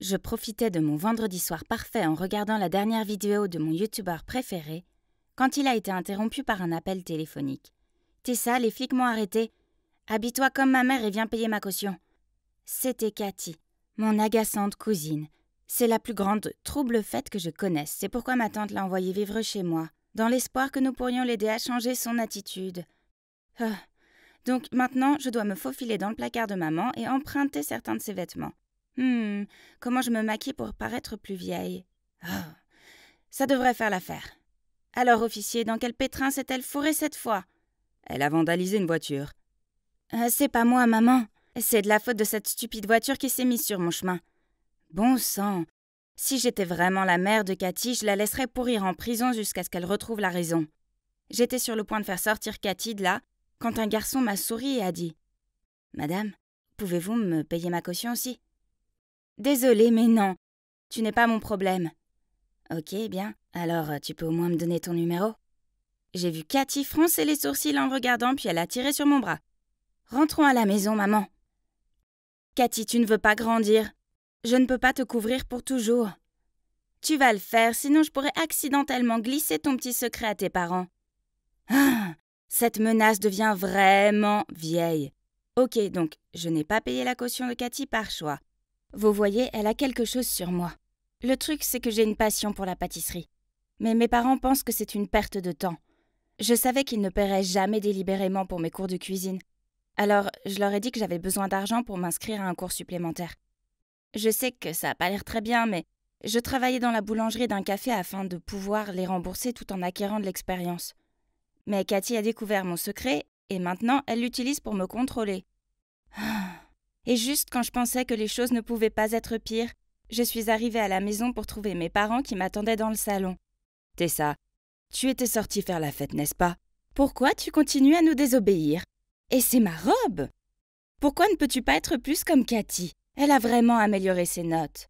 Je profitais de mon vendredi soir parfait en regardant la dernière vidéo de mon youtubeur préféré quand il a été interrompu par un appel téléphonique. « Tessa, les flics m'ont arrêté. Habille-toi comme ma mère et viens payer ma caution. » C'était Cathy, mon agaçante cousine. C'est la plus grande trouble-fête que je connaisse. C'est pourquoi ma tante l'a envoyée vivre chez moi, dans l'espoir que nous pourrions l'aider à changer son attitude. Donc maintenant, je dois me faufiler dans le placard de maman et emprunter certains de ses vêtements. Comment je me maquille pour paraître plus vieille? Ça devrait faire l'affaire. Alors, officier, dans quel pétrin s'est-elle fourrée cette fois? Elle a vandalisé une voiture. C'est pas moi, maman. C'est de la faute de cette stupide voiture qui s'est mise sur mon chemin. Bon sang, si j'étais vraiment la mère de Cathy, je la laisserais pourrir en prison jusqu'à ce qu'elle retrouve la raison. J'étais sur le point de faire sortir Cathy de là, quand un garçon m'a souri et a dit « Madame, pouvez-vous me payer ma caution aussi ?»« Désolée, mais non, tu n'es pas mon problème. »« Ok, bien, alors tu peux au moins me donner ton numéro ?» J'ai vu Cathy froncer les sourcils en me regardant, puis elle a tiré sur mon bras. « Rentrons à la maison, maman. »« Cathy, tu ne veux pas grandir. Je ne peux pas te couvrir pour toujours. Tu vas le faire, sinon je pourrais accidentellement glisser ton petit secret à tes parents. » Cette menace devient vraiment vieille. Ok, donc je n'ai pas payé la caution de Cathy par choix. Vous voyez, elle a quelque chose sur moi. Le truc, c'est que j'ai une passion pour la pâtisserie. Mais mes parents pensent que c'est une perte de temps. Je savais qu'ils ne paieraient jamais délibérément pour mes cours de cuisine. Alors, je leur ai dit que j'avais besoin d'argent pour m'inscrire à un cours supplémentaire. Je sais que ça n'a pas l'air très bien, mais je travaillais dans la boulangerie d'un café afin de pouvoir les rembourser tout en acquérant de l'expérience. Mais Cathy a découvert mon secret et maintenant elle l'utilise pour me contrôler. Et juste quand je pensais que les choses ne pouvaient pas être pires, je suis arrivée à la maison pour trouver mes parents qui m'attendaient dans le salon. « Tessa, tu étais sortie faire la fête, n'est-ce pas? Pourquoi tu continues à nous désobéir? Et c'est ma robe! Pourquoi ne peux-tu pas être plus comme Cathy? Elle a vraiment amélioré ses notes. »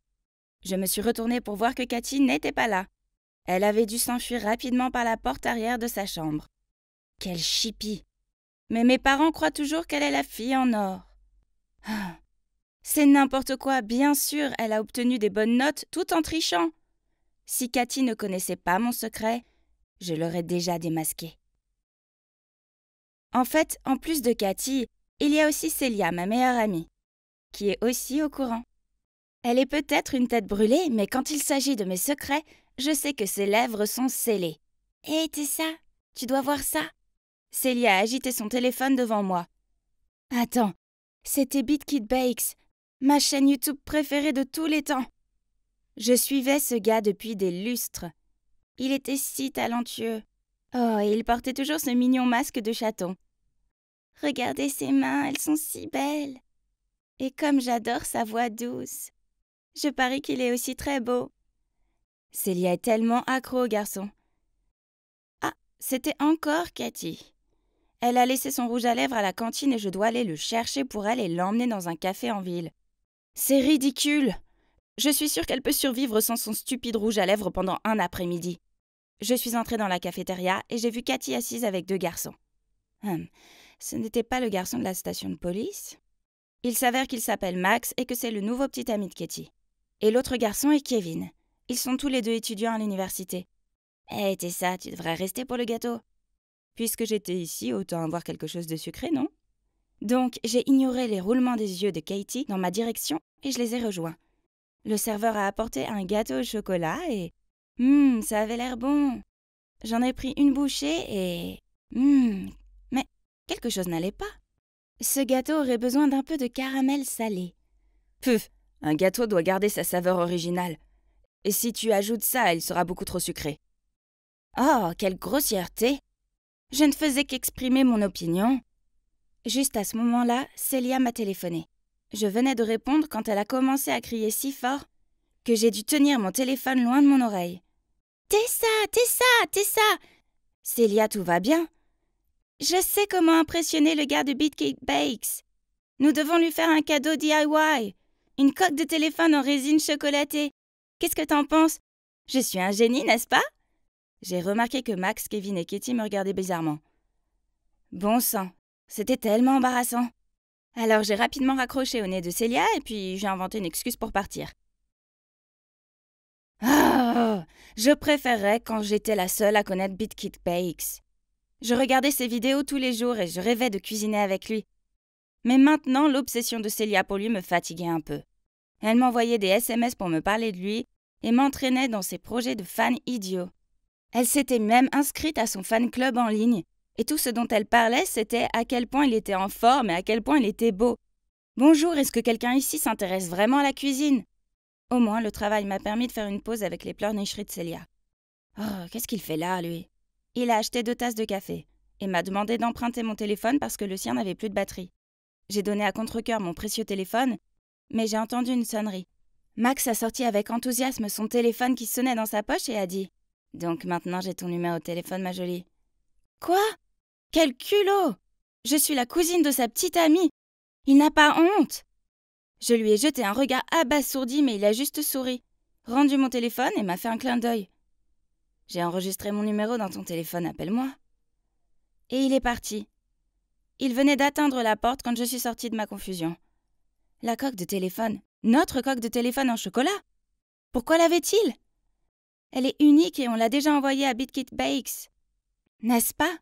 Je me suis retournée pour voir que Cathy n'était pas là. Elle avait dû s'enfuir rapidement par la porte arrière de sa chambre. Quelle chipie! Mais mes parents croient toujours qu'elle est la fille en or. C'est n'importe quoi, bien sûr, elle a obtenu des bonnes notes tout en trichant. Si Cathy ne connaissait pas mon secret, je l'aurais déjà démasqué. En fait, en plus de Cathy, il y a aussi Célia, ma meilleure amie, qui est aussi au courant. Elle est peut-être une tête brûlée, mais quand il s'agit de mes secrets, je sais que ses lèvres sont scellées. « Hé, Tessa, tu dois voir ça !» Célia a agité son téléphone devant moi. « Attends, c'était BeatKid Bakes, ma chaîne YouTube préférée de tous les temps. Je suivais ce gars depuis des lustres. Il était si talentueux. Oh, et il portait toujours ce mignon masque de chaton. Regardez ses mains, elles sont si belles. Et comme j'adore sa voix douce. Je parie qu'il est aussi très beau. » Célia est tellement accro au garçon. Ah, c'était encore Cathy. Elle a laissé son rouge à lèvres à la cantine et je dois aller le chercher pour elle et l'emmener dans un café en ville. C'est ridicule. Je suis sûre qu'elle peut survivre sans son stupide rouge à lèvres pendant un après-midi. Je suis entrée dans la cafétéria et j'ai vu Cathy assise avec 2 garçons. Ce n'était pas le garçon de la station de police. Il s'avère qu'il s'appelle Max et que c'est le nouveau petit ami de Cathy. Et l'autre garçon est Kevin. Ils sont tous les 2 étudiants à l'université. Hé, Tessa, tu devrais rester pour le gâteau. Puisque j'étais ici, autant avoir quelque chose de sucré, non? Donc, j'ai ignoré les roulements des yeux de Katie dans ma direction et je les ai rejoints. Le serveur a apporté un gâteau au chocolat et... ça avait l'air bon. J'en ai pris une bouchée et... mais quelque chose n'allait pas. Ce gâteau aurait besoin d'un peu de caramel salé. Puf, un gâteau doit garder sa saveur originale. Et si tu ajoutes ça, il sera beaucoup trop sucré. Oh, quelle grossièreté! Je ne faisais qu'exprimer mon opinion. Juste à ce moment-là, Célia m'a téléphoné. Je venais de répondre quand elle a commencé à crier si fort que j'ai dû tenir mon téléphone loin de mon oreille. « Tessa, Tessa, Tessa !»« Célia, tout va bien? Je sais comment impressionner le gars de BeatKid Bakes. Nous devons lui faire un cadeau DIY. Une coque de téléphone en résine chocolatée. Qu'est-ce que t'en penses? Je suis un génie, n'est-ce pas? » J'ai remarqué que Max, Kevin et Katie me regardaient bizarrement. Bon sang, c'était tellement embarrassant. Alors j'ai rapidement raccroché au nez de Célia et puis j'ai inventé une excuse pour partir. Ah, je préférais quand j'étais la seule à connaître BitKit Bakes. Je regardais ses vidéos tous les jours et je rêvais de cuisiner avec lui. Mais maintenant, l'obsession de Célia pour lui me fatiguait un peu. Elle m'envoyait des SMS pour me parler de lui et m'entraînait dans ses projets de fan idiots. Elle s'était même inscrite à son fan club en ligne, et tout ce dont elle parlait, c'était à quel point il était en forme et à quel point il était beau. Bonjour, est-ce que quelqu'un ici s'intéresse vraiment à la cuisine? Au moins, le travail m'a permis de faire une pause avec les pleurnicheries de Célia. Oh, qu'est-ce qu'il fait là, lui? Il a acheté 2 tasses de café et m'a demandé d'emprunter mon téléphone parce que le sien n'avait plus de batterie. J'ai donné à contre-cœur mon précieux téléphone, mais j'ai entendu une sonnerie. Max a sorti avec enthousiasme son téléphone qui sonnait dans sa poche et a dit « Donc maintenant j'ai ton numéro de téléphone, ma jolie. » Quoi? Quel culot! Je suis la cousine de sa petite amie. Il n'a pas honte. Je lui ai jeté un regard abasourdi, mais il a juste souri, rendu mon téléphone et m'a fait un clin d'œil. J'ai enregistré mon numéro dans ton téléphone, appelle-moi. Et il est parti. Il venait d'atteindre la porte quand je suis sortie de ma confusion. La coque de téléphone, notre coque de téléphone en chocolat. Pourquoi l'avait-il? Elle est unique et on l'a déjà envoyée à BitKit Bakes. N'est-ce pas?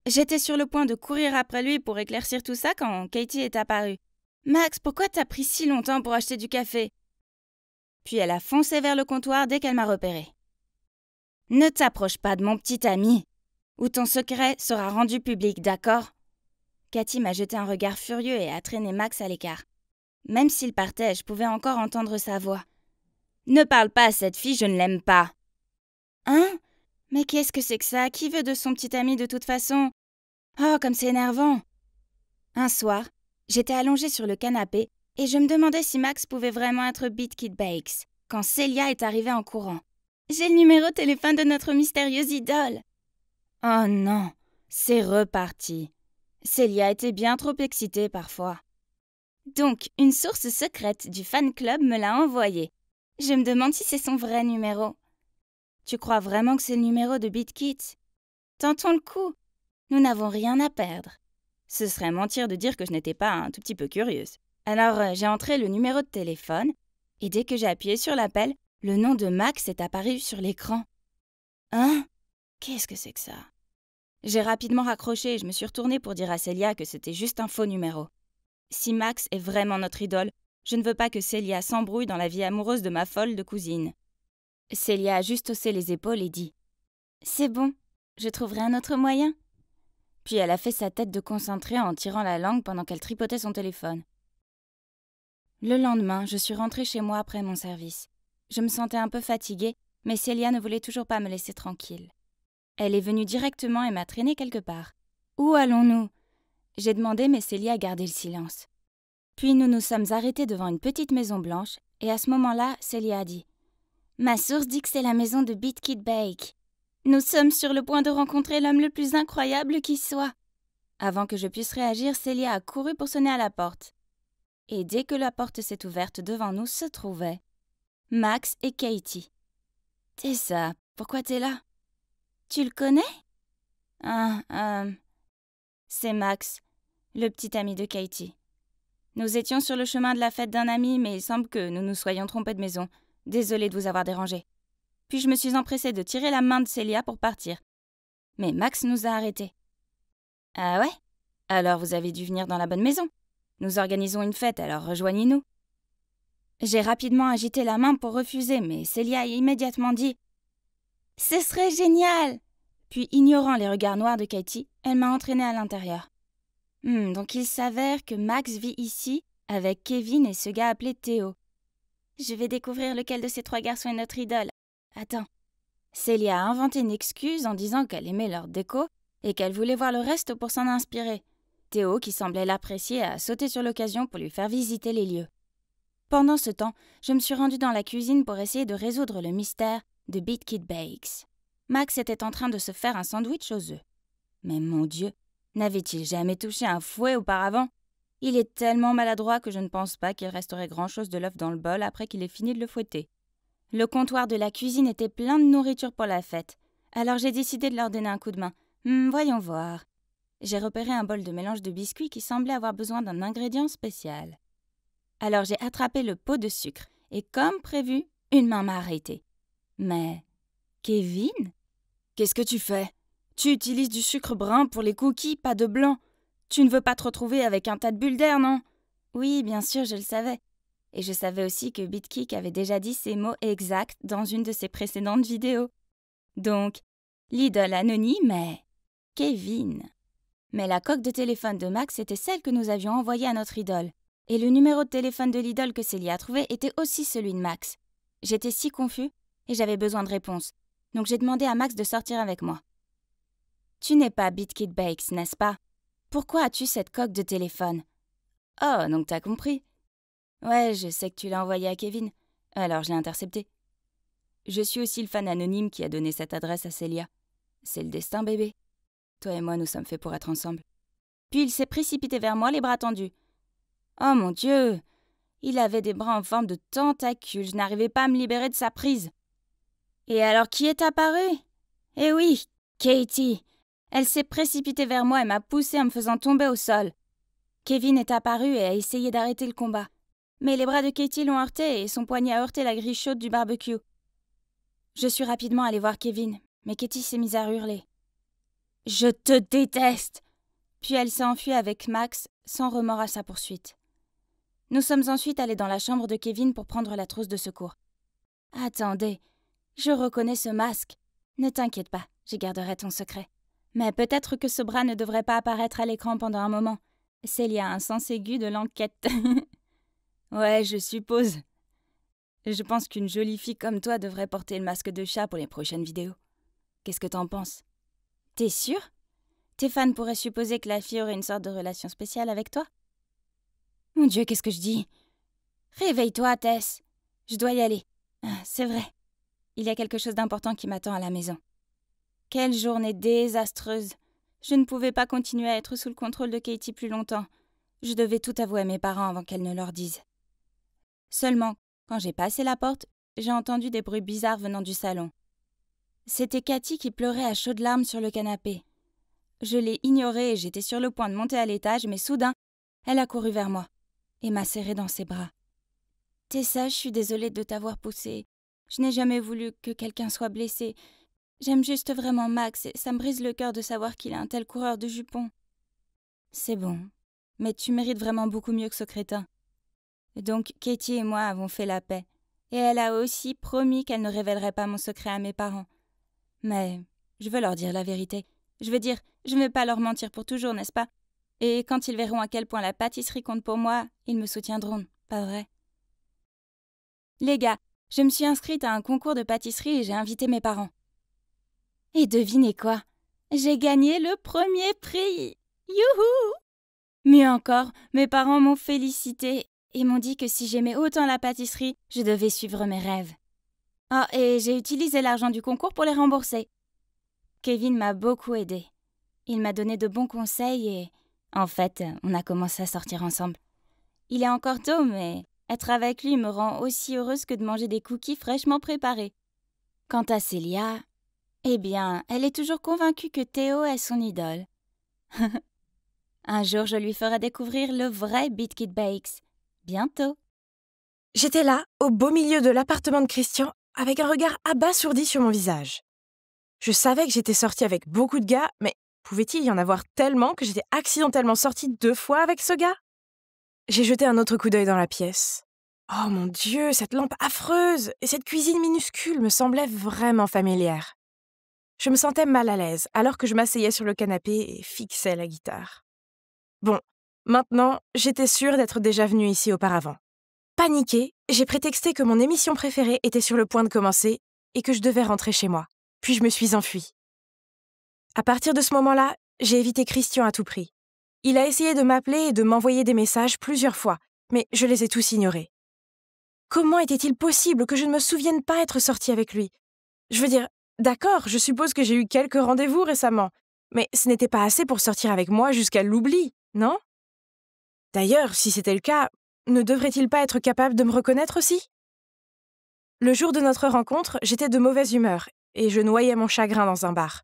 J'étais sur le point de courir après lui pour éclaircir tout ça quand Katie est apparue. « Max, pourquoi t'as pris si longtemps pour acheter du café ?» Puis elle a foncé vers le comptoir dès qu'elle m'a repéré. « Ne t'approche pas de mon petit ami, ou ton secret sera rendu public, d'accord ?» Katie m'a jeté un regard furieux et a traîné Max à l'écart. Même s'il partait, je pouvais encore entendre sa voix. « Ne parle pas à cette fille, je ne l'aime pas. »« Hein? Mais qu'est-ce que c'est que ça? Qui veut de son petit ami de toute façon? Oh, comme c'est énervant !» Un soir, j'étais allongée sur le canapé et je me demandais si Max pouvait vraiment être BitKit Bakes quand Célia est arrivée en courant. « J'ai le numéro de téléphone de notre mystérieuse idole !» Oh non, c'est reparti. Célia était bien trop excitée parfois. Donc, une source secrète du fan club me l'a envoyé. Je me demande si c'est son vrai numéro. Tu crois vraiment que c'est le numéro de BitKit? Tentons le coup. Nous n'avons rien à perdre. Ce serait mentir de dire que je n'étais pas un tout petit peu curieuse. Alors, j'ai entré le numéro de téléphone et dès que j'ai appuyé sur l'appel, le nom de Max est apparu sur l'écran. Hein? Qu'est-ce que c'est que ça? J'ai rapidement raccroché et je me suis retournée pour dire à Célia que c'était juste un faux numéro. Si Max est vraiment notre idole, je ne veux pas que Célia s'embrouille dans la vie amoureuse de ma folle de cousine. Célia a juste haussé les épaules et dit « C'est bon, je trouverai un autre moyen. » Puis elle a fait sa tête de concentrée en tirant la langue pendant qu'elle tripotait son téléphone. Le lendemain, je suis rentrée chez moi après mon service. Je me sentais un peu fatiguée, mais Célia ne voulait toujours pas me laisser tranquille. Elle est venue directement et m'a traînée quelque part. « Où allons-nous » J'ai demandé, mais Célia a gardé le silence. Puis nous nous sommes arrêtés devant une petite maison blanche, et à ce moment-là, Célia a dit « Ma source dit que c'est la maison de BitKit Bake. Nous sommes sur le point de rencontrer l'homme le plus incroyable qui soit. » Avant que je puisse réagir, Célia a couru pour sonner à la porte. Et dès que la porte s'est ouverte devant nous, se trouvaient Max et Katie. « Tessa, pourquoi t'es là? Tu le connais? » C'est Max, le petit ami de Katie. Nous étions sur le chemin de la fête d'un ami, mais il semble que nous nous soyons trompés de maison. Désolée de vous avoir dérangé. Puis je me suis empressée de tirer la main de Célia pour partir. Mais Max nous a arrêtés. « Ah ouais? Alors vous avez dû venir dans la bonne maison. Nous organisons une fête, alors rejoignez-nous. » J'ai rapidement agité la main pour refuser, mais Célia a immédiatement dit « Ce serait génial !» Puis, ignorant les regards noirs de Katie, elle m'a entraînée à l'intérieur. Donc il s'avère que Max vit ici avec Kevin et ce gars appelé Théo. Je vais découvrir lequel de ces 3 garçons est notre idole. Attends. Célia a inventé une excuse en disant qu'elle aimait leur déco et qu'elle voulait voir le reste pour s'en inspirer. Théo, qui semblait l'apprécier, a sauté sur l'occasion pour lui faire visiter les lieux. Pendant ce temps, je me suis rendue dans la cuisine pour essayer de résoudre le mystère de BitKit Bakes. Max était en train de se faire un sandwich aux œufs. Mais mon Dieu, n'avait-il jamais touché un fouet auparavant? Il est tellement maladroit que je ne pense pas qu'il resterait grand-chose de l'œuf dans le bol après qu'il ait fini de le fouetter. Le comptoir de la cuisine était plein de nourriture pour la fête, alors j'ai décidé de leur donner un coup de main. Voyons voir. J'ai repéré un bol de mélange de biscuits qui semblait avoir besoin d'un ingrédient spécial. Alors j'ai attrapé le pot de sucre, et comme prévu, une main m'a arrêtée. Mais Kevin? Qu'est-ce que tu fais? Tu utilises du sucre brun pour les cookies, pas de blanc. Tu ne veux pas te retrouver avec un tas de bulles d'air, non? Oui, bien sûr, je le savais. Et je savais aussi que BitKick avait déjà dit ces mots exacts dans une de ses précédentes vidéos. Donc, l'idole anonyme est Kevin. Mais la coque de téléphone de Max était celle que nous avions envoyée à notre idole. Et le numéro de téléphone de l'idole que Célia a trouvé était aussi celui de Max. J'étais si confus et j'avais besoin de réponses. Donc j'ai demandé à Max de sortir avec moi. Tu n'es pas BitKit Bakes, n'est-ce pas? Pourquoi as-tu cette coque de téléphone? Oh, donc t'as compris. Ouais, je sais que tu l'as envoyé à Kevin. Alors je l'ai intercepté. Je suis aussi le fan anonyme qui a donné cette adresse à Célia. C'est le destin, bébé. Toi et moi, nous sommes faits pour être ensemble. Puis il s'est précipité vers moi, les bras tendus. Oh mon Dieu! Il avait des bras en forme de tentacules, je n'arrivais pas à me libérer de sa prise. Et alors qui est apparu? Eh oui, Katie! Elle s'est précipitée vers moi et m'a poussée en me faisant tomber au sol. Kevin est apparu et a essayé d'arrêter le combat. Mais les bras de Katie l'ont heurté et son poignet a heurté la grille chaude du barbecue. Je suis rapidement allée voir Kevin, mais Katie s'est mise à hurler. « Je te déteste !» Puis elle s'est enfuie avec Max, sans remords à sa poursuite. Nous sommes ensuite allés dans la chambre de Kevin pour prendre la trousse de secours. « Attendez, je reconnais ce masque. Ne t'inquiète pas, je garderai ton secret. Mais peut-être que ce bras ne devrait pas apparaître à l'écran pendant un moment. Célia a un sens aigu de l'enquête. » Ouais, je suppose. Je pense qu'une jolie fille comme toi devrait porter le masque de chat pour les prochaines vidéos. Qu'est-ce que t'en penses? T'es sûr? Tes fans pourraient supposer que la fille aurait une sorte de relation spéciale avec toi? Mon Dieu, qu'est-ce que je dis? Réveille-toi, Tess. Je dois y aller. C'est vrai. Il y a quelque chose d'important qui m'attend à la maison. Quelle journée désastreuse. Je ne pouvais pas continuer à être sous le contrôle de Katie plus longtemps. Je devais tout avouer à mes parents avant qu'elle ne leur dise. Seulement, quand j'ai passé la porte, j'ai entendu des bruits bizarres venant du salon. C'était Cathy qui pleurait à chaudes larmes sur le canapé. Je l'ai ignorée et j'étais sur le point de monter à l'étage, mais soudain, elle a couru vers moi et m'a serrée dans ses bras. « Tessa, je suis désolée de t'avoir poussée. Je n'ai jamais voulu que quelqu'un soit blessé. J'aime juste vraiment Max et ça me brise le cœur de savoir qu'il est un tel coureur de jupons. » C'est bon, mais tu mérites vraiment beaucoup mieux que ce crétin. Donc Katie et moi avons fait la paix, et elle a aussi promis qu'elle ne révélerait pas mon secret à mes parents. Mais je veux leur dire la vérité. Je veux dire, je ne vais pas leur mentir pour toujours, n'est-ce pas? Et quand ils verront à quel point la pâtisserie compte pour moi, ils me soutiendront, pas vrai? Les gars, je me suis inscrite à un concours de pâtisserie et j'ai invité mes parents. Et devinez quoi? J'ai gagné le premier prix! Youhou! Mieux encore, mes parents m'ont félicité et m'ont dit que si j'aimais autant la pâtisserie, je devais suivre mes rêves. Ah, et j'ai utilisé l'argent du concours pour les rembourser. Kevin m'a beaucoup aidée. Il m'a donné de bons conseils et, en fait, on a commencé à sortir ensemble. Il est encore tôt, mais être avec lui me rend aussi heureuse que de manger des cookies fraîchement préparés. Quant à Célia, eh bien, elle est toujours convaincue que Théo est son idole. Un jour, je lui ferai découvrir le vrai BitKit Bakes. Bientôt. J'étais là, au beau milieu de l'appartement de Christian, avec un regard abasourdi sur mon visage. Je savais que j'étais sortie avec beaucoup de gars, mais pouvait-il y en avoir tellement que j'étais accidentellement sortie 2 fois avec ce gars? J'ai jeté un autre coup d'œil dans la pièce. Oh mon Dieu, cette lampe affreuse et cette cuisine minuscule me semblaient vraiment familières. Je me sentais mal à l'aise alors que je m'asseyais sur le canapé et fixais la guitare. Bon, maintenant, j'étais sûre d'être déjà venue ici auparavant. Paniquée, j'ai prétexté que mon émission préférée était sur le point de commencer et que je devais rentrer chez moi. Puis je me suis enfuie. À partir de ce moment-là, j'ai évité Christian à tout prix. Il a essayé de m'appeler et de m'envoyer des messages plusieurs fois, mais je les ai tous ignorés. Comment était-il possible que je ne me souvienne pas être sortie avec lui? Je veux dire, d'accord, je suppose que j'ai eu quelques rendez-vous récemment, mais ce n'était pas assez pour sortir avec moi jusqu'à l'oubli, non? D'ailleurs, si c'était le cas, ne devrait-il pas être capable de me reconnaître aussi? Le jour de notre rencontre, j'étais de mauvaise humeur et je noyais mon chagrin dans un bar.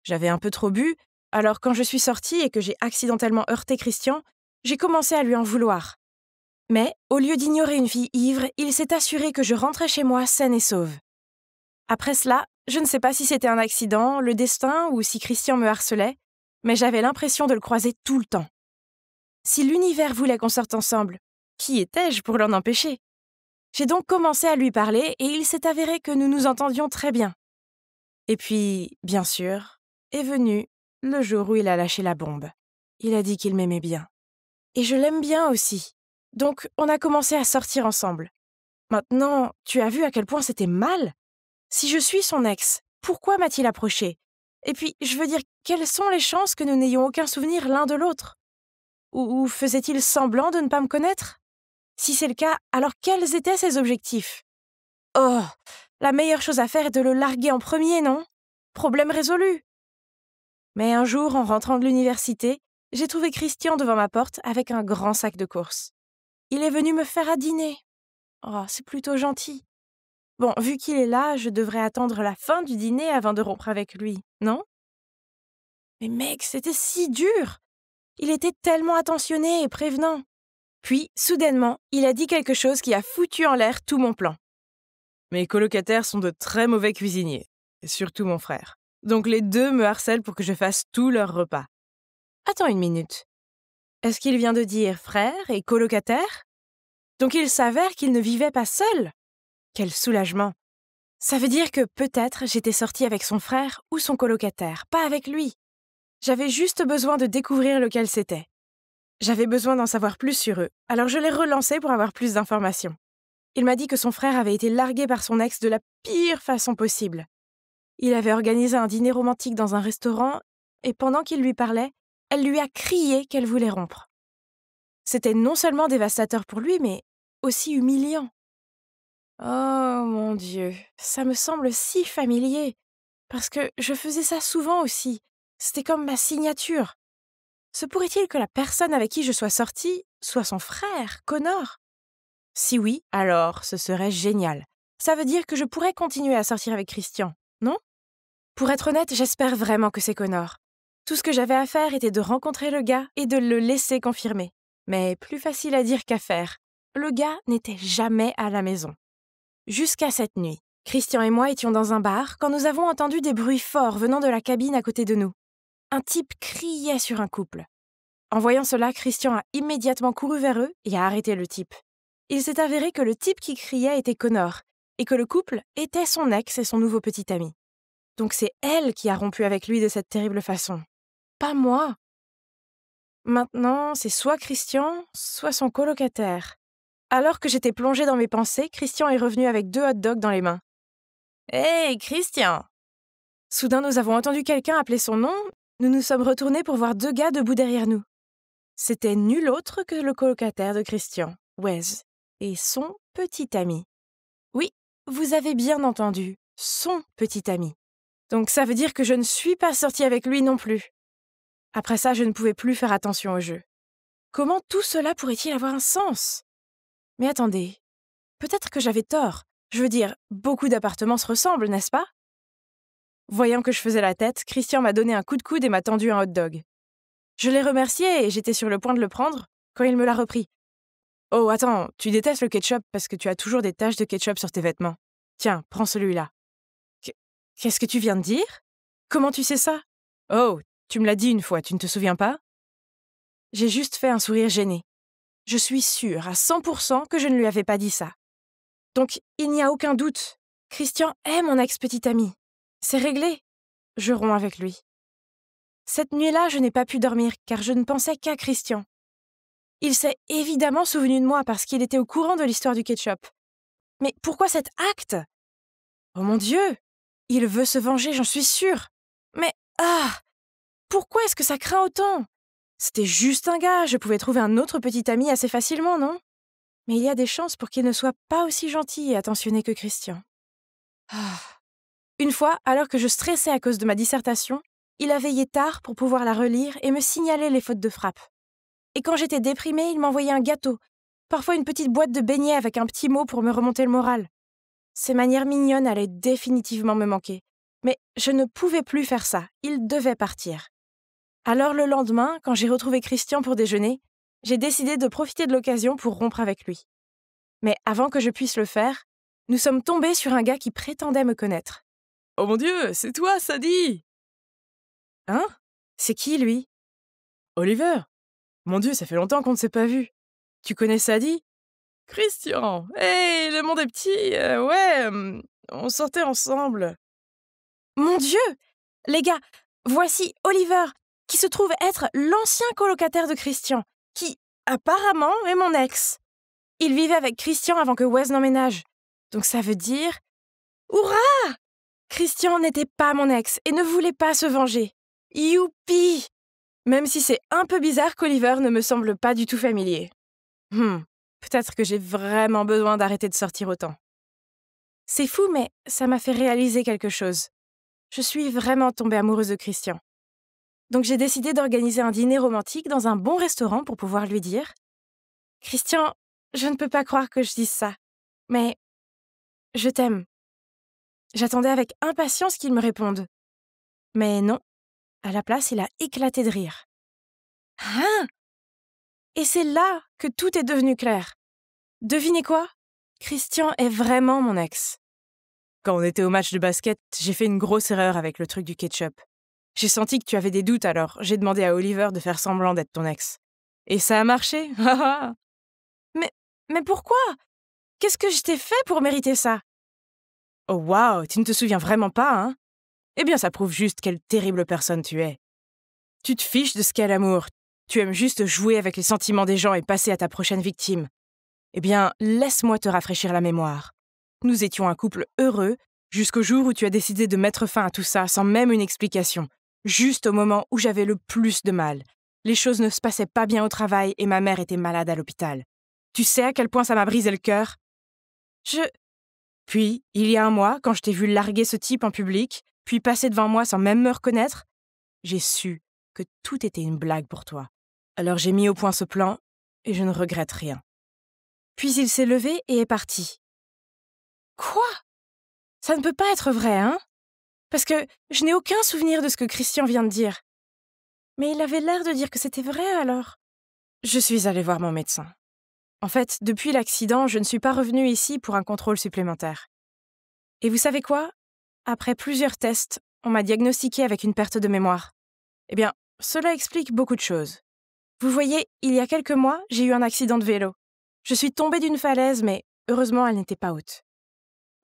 J'avais un peu trop bu, alors quand je suis sortie et que j'ai accidentellement heurté Christian, j'ai commencé à lui en vouloir. Mais, au lieu d'ignorer une fille ivre, il s'est assuré que je rentrais chez moi saine et sauve. Après cela, je ne sais pas si c'était un accident, le destin ou si Christian me harcelait, mais j'avais l'impression de le croiser tout le temps. Si l'univers voulait qu'on sorte ensemble, qui étais-je pour l'en empêcher? J'ai donc commencé à lui parler et il s'est avéré que nous nous entendions très bien. Et puis, bien sûr, est venu le jour où il a lâché la bombe. Il a dit qu'il m'aimait bien. Et je l'aime bien aussi. Donc, on a commencé à sortir ensemble. Maintenant, tu as vu à quel point c'était mal? Si je suis son ex, pourquoi m'a-t-il approché? Et puis, je veux dire, quelles sont les chances que nous n'ayons aucun souvenir l'un de l'autre? Ou faisait-il semblant de ne pas me connaître? Si c'est le cas, alors quels étaient ses objectifs? Oh, la meilleure chose à faire est de le larguer en premier, non? Problème résolu. Mais un jour, en rentrant de l'université, j'ai trouvé Christian devant ma porte avec un grand sac de courses. Il est venu me faire à dîner. Oh, c'est plutôt gentil. Bon, vu qu'il est là, je devrais attendre la fin du dîner avant de rompre avec lui, non? Mais mec, c'était si dur! Il était tellement attentionné et prévenant. Puis, soudainement, il a dit quelque chose qui a foutu en l'air tout mon plan. Mes colocataires sont de très mauvais cuisiniers, et surtout mon frère. Donc les deux me harcèlent pour que je fasse tous leurs repas. Attends une minute. Est-ce qu'il vient de dire frère et colocataire? Donc il s'avère qu'il ne vivait pas seul? Quel soulagement! Ça veut dire que peut-être j'étais sortie avec son frère ou son colocataire, pas avec lui. J'avais juste besoin de découvrir lequel c'était. J'avais besoin d'en savoir plus sur eux, alors je l'ai relancé pour avoir plus d'informations. Il m'a dit que son frère avait été largué par son ex de la pire façon possible. Il avait organisé un dîner romantique dans un restaurant, et pendant qu'il lui parlait, elle lui a crié qu'elle voulait rompre. C'était non seulement dévastateur pour lui, mais aussi humiliant. Oh mon Dieu, ça me semble si familier, parce que je faisais ça souvent aussi. C'était comme ma signature. Se pourrait-il que la personne avec qui je sois sortie soit son frère, Connor? Si oui, alors ce serait génial. Ça veut dire que je pourrais continuer à sortir avec Christian, non? Pour être honnête, j'espère vraiment que c'est Connor. Tout ce que j'avais à faire était de rencontrer le gars et de le laisser confirmer. Mais plus facile à dire qu'à faire. Le gars n'était jamais à la maison. Jusqu'à cette nuit, Christian et moi étions dans un bar quand nous avons entendu des bruits forts venant de la cabine à côté de nous. Un type criait sur un couple. En voyant cela, Christian a immédiatement couru vers eux et a arrêté le type. Il s'est avéré que le type qui criait était Connor et que le couple était son ex et son nouveau petit ami. Donc c'est elle qui a rompu avec lui de cette terrible façon. Pas moi. Maintenant, c'est soit Christian, soit son colocataire. Alors que j'étais plongée dans mes pensées, Christian est revenu avec 2 hot dogs dans les mains. « Hey, Christian !» Soudain, nous avons entendu quelqu'un appeler son nom. Nous nous sommes retournés pour voir 2 gars debout derrière nous. C'était nul autre que le colocataire de Christian, Wes, et son petit ami. Oui, vous avez bien entendu, son petit ami. Donc ça veut dire que je ne suis pas sortie avec lui non plus. Après ça, je ne pouvais plus faire attention au jeu. Comment tout cela pourrait-il avoir un sens? Mais attendez, peut-être que j'avais tort. Je veux dire, beaucoup d'appartements se ressemblent, n'est-ce pas? Voyant que je faisais la tête, Christian m'a donné un coup de coude et m'a tendu un hot dog. Je l'ai remercié et j'étais sur le point de le prendre quand il me l'a repris. « Oh, attends, tu détestes le ketchup parce que tu as toujours des taches de ketchup sur tes vêtements. Tiens, prends celui-là. » Qu'est-ce que tu viens de dire? Comment tu sais ça? Oh, tu me l'as dit une fois, tu ne te souviens pas? J'ai juste fait un sourire gêné. Je suis sûre à 100% que je ne lui avais pas dit ça. Donc, il n'y a aucun doute. Christian est mon ex-petit ami. C'est réglé. Je romps avec lui. Cette nuit-là, je n'ai pas pu dormir car je ne pensais qu'à Christian. Il s'est évidemment souvenu de moi parce qu'il était au courant de l'histoire du ketchup. Mais pourquoi cet acte? Oh mon Dieu! Il veut se venger, j'en suis sûre. Mais, pourquoi est-ce que ça craint autant? C'était juste un gars, je pouvais trouver un autre petit ami assez facilement, non? Mais il y a des chances pour qu'il ne soit pas aussi gentil et attentionné que Christian. Une fois, alors que je stressais à cause de ma dissertation, il a veillé tard pour pouvoir la relire et me signaler les fautes de frappe. Et quand j'étais déprimée, il m'envoyait un gâteau, parfois une petite boîte de beignets avec un petit mot pour me remonter le moral. Ces manières mignonnes allaient définitivement me manquer. Mais je ne pouvais plus faire ça, il devait partir. Alors le lendemain, quand j'ai retrouvé Christian pour déjeuner, j'ai décidé de profiter de l'occasion pour rompre avec lui. Mais avant que je puisse le faire, nous sommes tombés sur un gars qui prétendait me connaître. « Oh mon Dieu, c'est toi, Sadie !»« Hein? C'est qui, lui? » ?»« Oliver. Mon Dieu, ça fait longtemps qu'on ne s'est pas vu. Tu connais Sadie ?»« Christian. Hey, le monde est petit. On sortait ensemble. » Mon Dieu! Les gars, voici Oliver, qui se trouve être l'ancien colocataire de Christian, qui, apparemment, est mon ex. Il vivait avec Christian avant que Wes n'emménage. Donc ça veut dire... Hurrah! Christian n'était pas mon ex et ne voulait pas se venger. Youpi! Même si c'est un peu bizarre qu'Oliver ne me semble pas du tout familier. Peut-être que j'ai vraiment besoin d'arrêter de sortir autant. C'est fou, mais ça m'a fait réaliser quelque chose. Je suis vraiment tombée amoureuse de Christian. Donc j'ai décidé d'organiser un dîner romantique dans un bon restaurant pour pouvoir lui dire « Christian, je ne peux pas croire que je dise ça, mais je t'aime. » J'attendais avec impatience qu'il me réponde. Mais non, à la place, il a éclaté de rire. « Hein? » Et c'est là que tout est devenu clair. Devinez quoi? Christian est vraiment mon ex. Quand on était au match de basket, j'ai fait une grosse erreur avec le truc du ketchup. J'ai senti que tu avais des doutes, alors j'ai demandé à Oliver de faire semblant d'être ton ex. Et ça a marché. Mais pourquoi? Qu'est-ce que je t'ai fait pour mériter ça? Oh waouh, tu ne te souviens vraiment pas, hein? Eh bien, ça prouve juste quelle terrible personne tu es. Tu te fiches de ce qu'est l'amour. Tu aimes juste jouer avec les sentiments des gens et passer à ta prochaine victime. Eh bien, laisse-moi te rafraîchir la mémoire. Nous étions un couple heureux jusqu'au jour où tu as décidé de mettre fin à tout ça sans même une explication. Juste au moment où j'avais le plus de mal. Les choses ne se passaient pas bien au travail et ma mère était malade à l'hôpital. Tu sais à quel point ça m'a brisé le cœur? Puis, il y a un mois, quand je t'ai vu larguer ce type en public, puis passer devant moi sans même me reconnaître, j'ai su que tout était une blague pour toi. Alors j'ai mis au point ce plan et je ne regrette rien. Puis il s'est levé et est parti. Quoi? Ça ne peut pas être vrai, hein? Parce que je n'ai aucun souvenir de ce que Christian vient de dire. Mais il avait l'air de dire que c'était vrai, alors. Je suis allée voir mon médecin. En fait, depuis l'accident, je ne suis pas revenue ici pour un contrôle supplémentaire. Et vous savez quoi? Après plusieurs tests, on m'a diagnostiqué avec une perte de mémoire. Eh bien, cela explique beaucoup de choses. Vous voyez, il y a quelques mois, j'ai eu un accident de vélo. Je suis tombée d'une falaise, mais heureusement, elle n'était pas haute.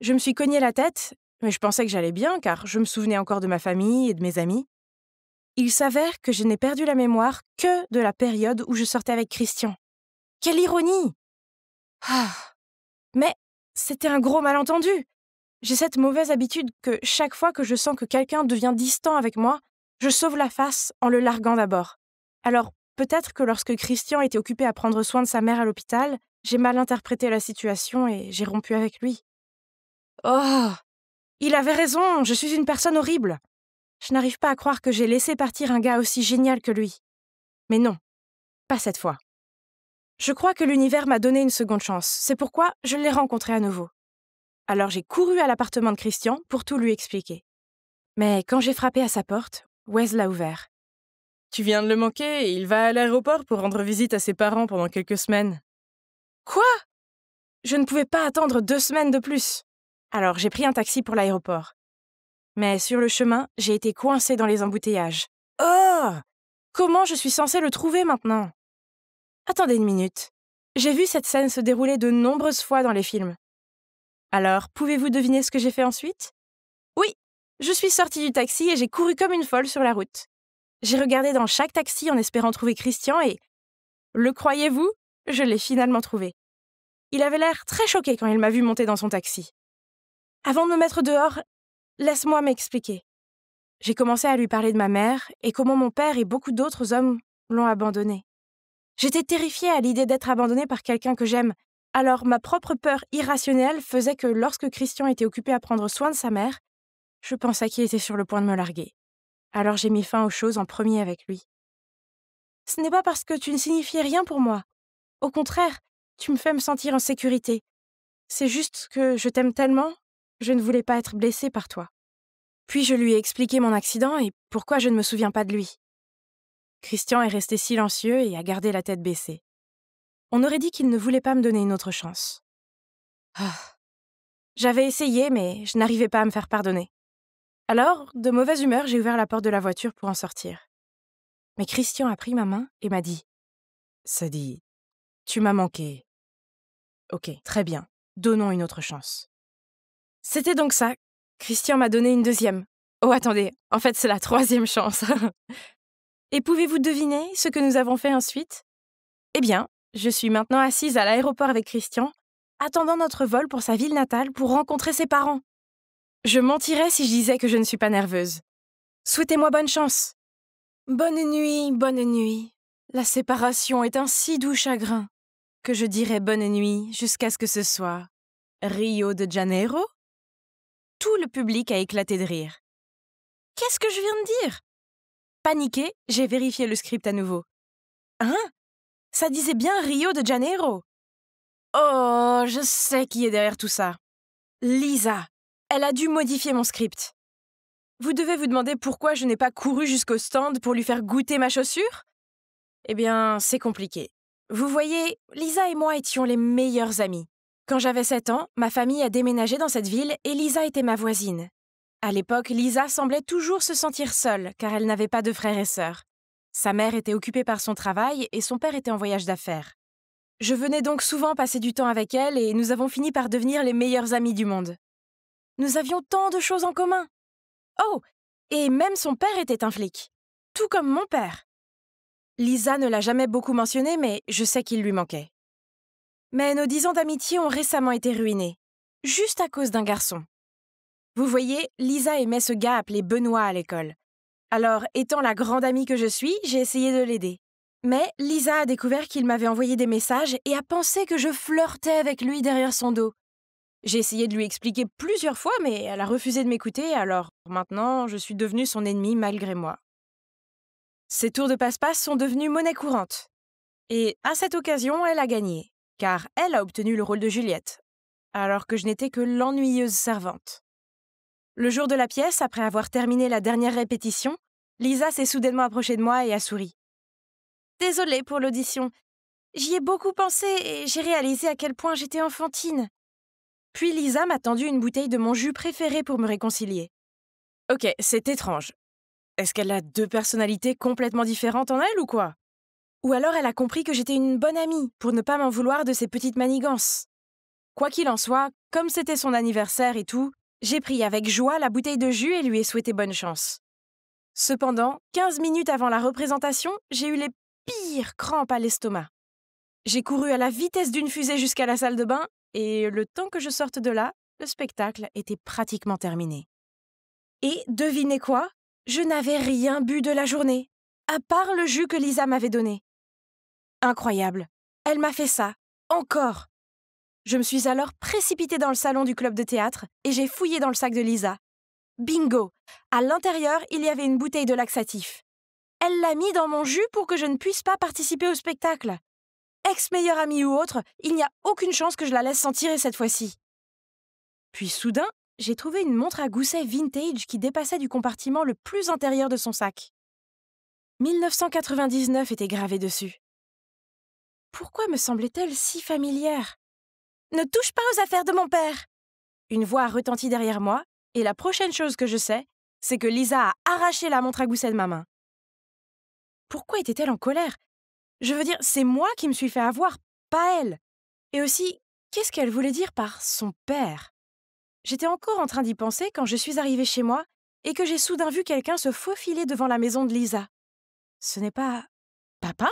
Je me suis cogné la tête, mais je pensais que j'allais bien, car je me souvenais encore de ma famille et de mes amis. Il s'avère que je n'ai perdu la mémoire que de la période où je sortais avec Christian. Quelle ironie! Mais c'était un gros malentendu. J'ai cette mauvaise habitude que chaque fois que je sens que quelqu'un devient distant avec moi, je sauve la face en le larguant d'abord. Alors, peut-être que lorsque Christian était occupé à prendre soin de sa mère à l'hôpital, j'ai mal interprété la situation et j'ai rompu avec lui. Oh! Il avait raison, je suis une personne horrible. Je n'arrive pas à croire que j'ai laissé partir un gars aussi génial que lui. Mais non, pas cette fois. Je crois que l'univers m'a donné une seconde chance, c'est pourquoi je l'ai rencontré à nouveau. Alors j'ai couru à l'appartement de Christian pour tout lui expliquer. Mais quand j'ai frappé à sa porte, Wes l'a ouvert. Tu viens de le manquer et il va à l'aéroport pour rendre visite à ses parents pendant quelques semaines. Quoi? Je ne pouvais pas attendre 2 semaines de plus. Alors j'ai pris un taxi pour l'aéroport. Mais sur le chemin, j'ai été coincée dans les embouteillages. Oh! Comment je suis censée le trouver maintenant? Attendez une minute. J'ai vu cette scène se dérouler de nombreuses fois dans les films. Alors, pouvez-vous deviner ce que j'ai fait ensuite? Oui, je suis sortie du taxi et j'ai couru comme une folle sur la route. J'ai regardé dans chaque taxi en espérant trouver Christian et... Le croyez-vous? Je l'ai finalement trouvé. Il avait l'air très choqué quand il m'a vu monter dans son taxi. Avant de me mettre dehors, laisse-moi m'expliquer. J'ai commencé à lui parler de ma mère et comment mon père et beaucoup d'autres hommes l'ont abandonnée. J'étais terrifiée à l'idée d'être abandonnée par quelqu'un que j'aime. Alors ma propre peur irrationnelle faisait que lorsque Christian était occupé à prendre soin de sa mère, je pensais qu'il était sur le point de me larguer. Alors j'ai mis fin aux choses en premier avec lui. Ce n'est pas parce que tu ne signifiais rien pour moi. Au contraire, tu me fais me sentir en sécurité. C'est juste que je t'aime tellement, je ne voulais pas être blessée par toi. Puis je lui ai expliqué mon accident et pourquoi je ne me souviens pas de lui. Christian est resté silencieux et a gardé la tête baissée. On aurait dit qu'il ne voulait pas me donner une autre chance. J'avais essayé, mais je n'arrivais pas à me faire pardonner. Alors, de mauvaise humeur, j'ai ouvert la porte de la voiture pour en sortir. Mais Christian a pris ma main et m'a dit « Sadie, tu m'as manqué. Ok, très bien, donnons une autre chance. » C'était donc ça. Christian m'a donné une deuxième. Oh, attendez, en fait, c'est la troisième chance. Et pouvez-vous deviner ce que nous avons fait ensuite? Eh bien, je suis maintenant assise à l'aéroport avec Christian, attendant notre vol pour sa ville natale pour rencontrer ses parents. Je mentirais si je disais que je ne suis pas nerveuse. Souhaitez-moi bonne chance. Bonne nuit, bonne nuit. La séparation est un si doux chagrin que je dirai bonne nuit jusqu'à ce que ce soit Rio de Janeiro. Tout le public a éclaté de rire. Qu'est-ce que je viens de dire? Paniquée, j'ai vérifié le script à nouveau. Hein? Ça disait bien Rio de Janeiro. Oh, je sais qui est derrière tout ça. Lisa. Elle a dû modifier mon script. Vous devez vous demander pourquoi je n'ai pas couru jusqu'au stand pour lui faire goûter ma chaussure? Eh bien, c'est compliqué. Vous voyez, Lisa et moi étions les meilleures amies. Quand j'avais 7 ans, ma famille a déménagé dans cette ville et Lisa était ma voisine. À l'époque, Lisa semblait toujours se sentir seule car elle n'avait pas de frères et sœurs. Sa mère était occupée par son travail et son père était en voyage d'affaires. Je venais donc souvent passer du temps avec elle et nous avons fini par devenir les meilleures amies du monde. Nous avions tant de choses en commun. Oh, et même son père était un flic, tout comme mon père. Lisa ne l'a jamais beaucoup mentionné, mais je sais qu'il lui manquait. Mais nos 10 ans d'amitié ont récemment été ruinés, juste à cause d'un garçon. Vous voyez, Lisa aimait ce gars appelé Benoît à l'école. Alors, étant la grande amie que je suis, j'ai essayé de l'aider. Mais Lisa a découvert qu'il m'avait envoyé des messages et a pensé que je flirtais avec lui derrière son dos. J'ai essayé de lui expliquer plusieurs fois, mais elle a refusé de m'écouter, alors maintenant, je suis devenue son ennemie malgré moi. Ces tours de passe-passe sont devenus monnaie courante. Et à cette occasion, elle a gagné, car elle a obtenu le rôle de Juliette, alors que je n'étais que l'ennuyeuse servante. Le jour de la pièce, après avoir terminé la dernière répétition, Lisa s'est soudainement approchée de moi et a souri. « Désolée pour l'audition. J'y ai beaucoup pensé et j'ai réalisé à quel point j'étais enfantine. » Puis Lisa m'a tendu une bouteille de mon jus préféré pour me réconcilier. Ok, c'est étrange. Est-ce qu'elle a 2 personnalités complètement différentes en elle ou quoi? Ou alors elle a compris que j'étais une bonne amie pour ne pas m'en vouloir de ses petites manigances. Quoi qu'il en soit, comme c'était son anniversaire et tout, j'ai pris avec joie la bouteille de jus et lui ai souhaité bonne chance. Cependant, 15 minutes avant la représentation, j'ai eu les pires crampes à l'estomac. J'ai couru à la vitesse d'une fusée jusqu'à la salle de bain et le temps que je sorte de là, le spectacle était pratiquement terminé. Et devinez quoi? Je n'avais rien bu de la journée, à part le jus que Lisa m'avait donné. Incroyable. Elle m'a fait ça, encore. Je me suis alors précipitée dans le salon du club de théâtre et j'ai fouillé dans le sac de Lisa. Bingo! À l'intérieur, il y avait une bouteille de laxatif. Elle l'a mis dans mon jus pour que je ne puisse pas participer au spectacle. Ex-meilleure amie ou autre, il n'y a aucune chance que je la laisse s'en tirer cette fois-ci. Puis soudain, j'ai trouvé une montre à gousset vintage qui dépassait du compartiment le plus intérieur de son sac. 1999 était gravé dessus. Pourquoi me semblait-elle si familière? Ne touche pas aux affaires de mon père! Une voix a retenti derrière moi, et la prochaine chose que je sais, c'est que Lisa a arraché la montre à gousset de ma main. Pourquoi était-elle en colère? Je veux dire, c'est moi qui me suis fait avoir, pas elle. Et aussi, qu'est-ce qu'elle voulait dire par son père? J'étais encore en train d'y penser quand je suis arrivée chez moi et que j'ai soudain vu quelqu'un se faufiler devant la maison de Lisa. Ce n'est pas papa?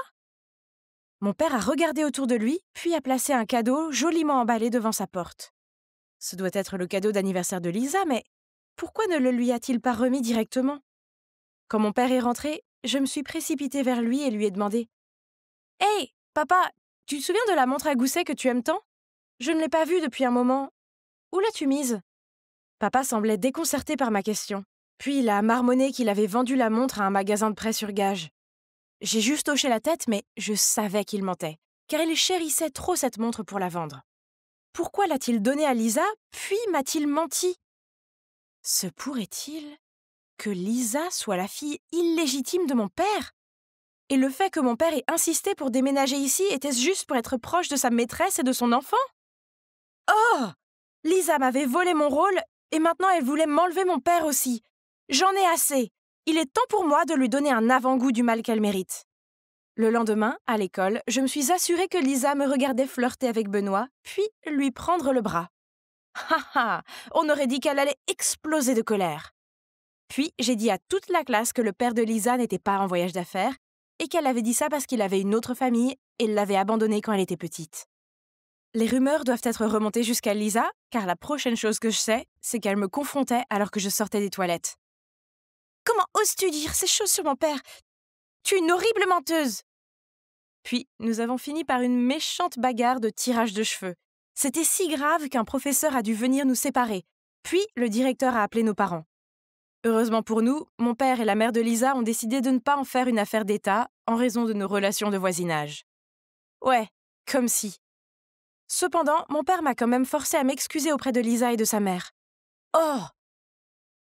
Mon père a regardé autour de lui, puis a placé un cadeau joliment emballé devant sa porte. Ce doit être le cadeau d'anniversaire de Lisa, mais pourquoi ne le lui a-t-il pas remis directement? Quand mon père est rentré, je me suis précipitée vers lui et lui ai demandé « Hey, papa, tu te souviens de la montre à gousset que tu aimes tant? Je ne l'ai pas vue depuis un moment. Où l'as-tu mise ?» Papa semblait déconcerté par ma question. Puis il a marmonné qu'il avait vendu la montre à un magasin de prêt sur gage. J'ai juste hoché la tête, mais je savais qu'il mentait, car il chérissait trop cette montre pour la vendre. Pourquoi l'a-t-il donnée à Lisa, puis m'a-t-il menti? Se pourrait-il que Lisa soit la fille illégitime de mon père? Et le fait que mon père ait insisté pour déménager ici, était-ce juste pour être proche de sa maîtresse et de son enfant? Oh! Lisa m'avait volé mon rôle et maintenant elle voulait m'enlever mon père aussi. J'en ai assez. Il est temps pour moi de lui donner un avant-goût du mal qu'elle mérite. Le lendemain, à l'école, je me suis assurée que Lisa me regardait flirter avec Benoît, puis lui prendre le bras. Ha ha! On aurait dit qu'elle allait exploser de colère. Puis j'ai dit à toute la classe que le père de Lisa n'était pas en voyage d'affaires et qu'elle avait dit ça parce qu'il avait une autre famille et l'avait abandonnée quand elle était petite. Les rumeurs doivent être remontées jusqu'à Lisa, car la prochaine chose que je sais, c'est qu'elle me confrontait alors que je sortais des toilettes. « Comment oses-tu dire ces choses sur mon père? Tu es une horrible menteuse !» Puis, nous avons fini par une méchante bagarre de tirage de cheveux. C'était si grave qu'un professeur a dû venir nous séparer. Puis, le directeur a appelé nos parents. Heureusement pour nous, mon père et la mère de Lisa ont décidé de ne pas en faire une affaire d'État en raison de nos relations de voisinage. Ouais, comme si. Cependant, mon père m'a quand même forcé à m'excuser auprès de Lisa et de sa mère. Oh!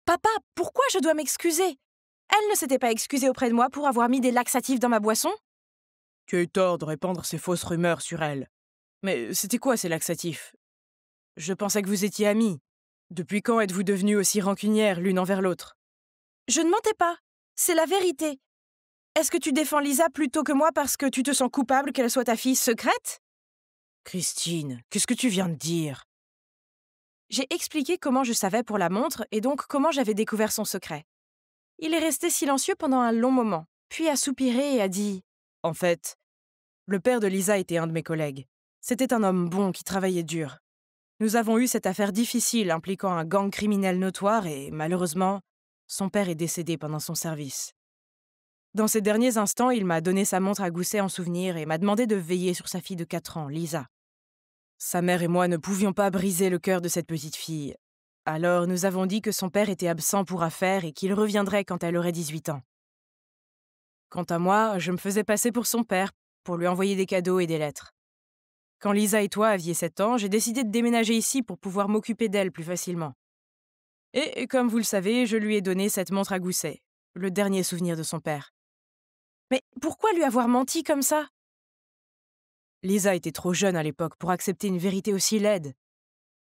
Papa, pourquoi je dois m'excuser? Elle ne s'était pas excusée auprès de moi pour avoir mis des laxatifs dans ma boisson? Tu as eu tort de répandre ces fausses rumeurs sur elle. Mais c'était quoi ces laxatifs? Je pensais que vous étiez amis. Depuis quand êtes-vous devenus aussi rancunières l'une envers l'autre? Je ne mentais pas. C'est la vérité. Est-ce que tu défends Lisa plutôt que moi parce que tu te sens coupable qu'elle soit ta fille secrète? Christine, qu'est-ce que tu viens de dire? J'ai expliqué comment je savais pour la montre et donc comment j'avais découvert son secret. Il est resté silencieux pendant un long moment, puis a soupiré et a dit « En fait, le père de Lisa était un de mes collègues. C'était un homme bon qui travaillait dur. Nous avons eu cette affaire difficile impliquant un gang criminel notoire et, malheureusement, son père est décédé pendant son service. Dans ces derniers instants, il m'a donné sa montre à gousset en souvenir et m'a demandé de veiller sur sa fille de 4 ans, Lisa. Sa mère et moi ne pouvions pas briser le cœur de cette petite fille. Alors nous avons dit que son père était absent pour affaires et qu'il reviendrait quand elle aurait 18 ans. Quant à moi, je me faisais passer pour son père, pour lui envoyer des cadeaux et des lettres. Quand Lisa et toi aviez 7 ans, j'ai décidé de déménager ici pour pouvoir m'occuper d'elle plus facilement. Et comme vous le savez, je lui ai donné cette montre à gousset, le dernier souvenir de son père. Mais pourquoi lui avoir menti comme ça? Lisa était trop jeune à l'époque pour accepter une vérité aussi laide.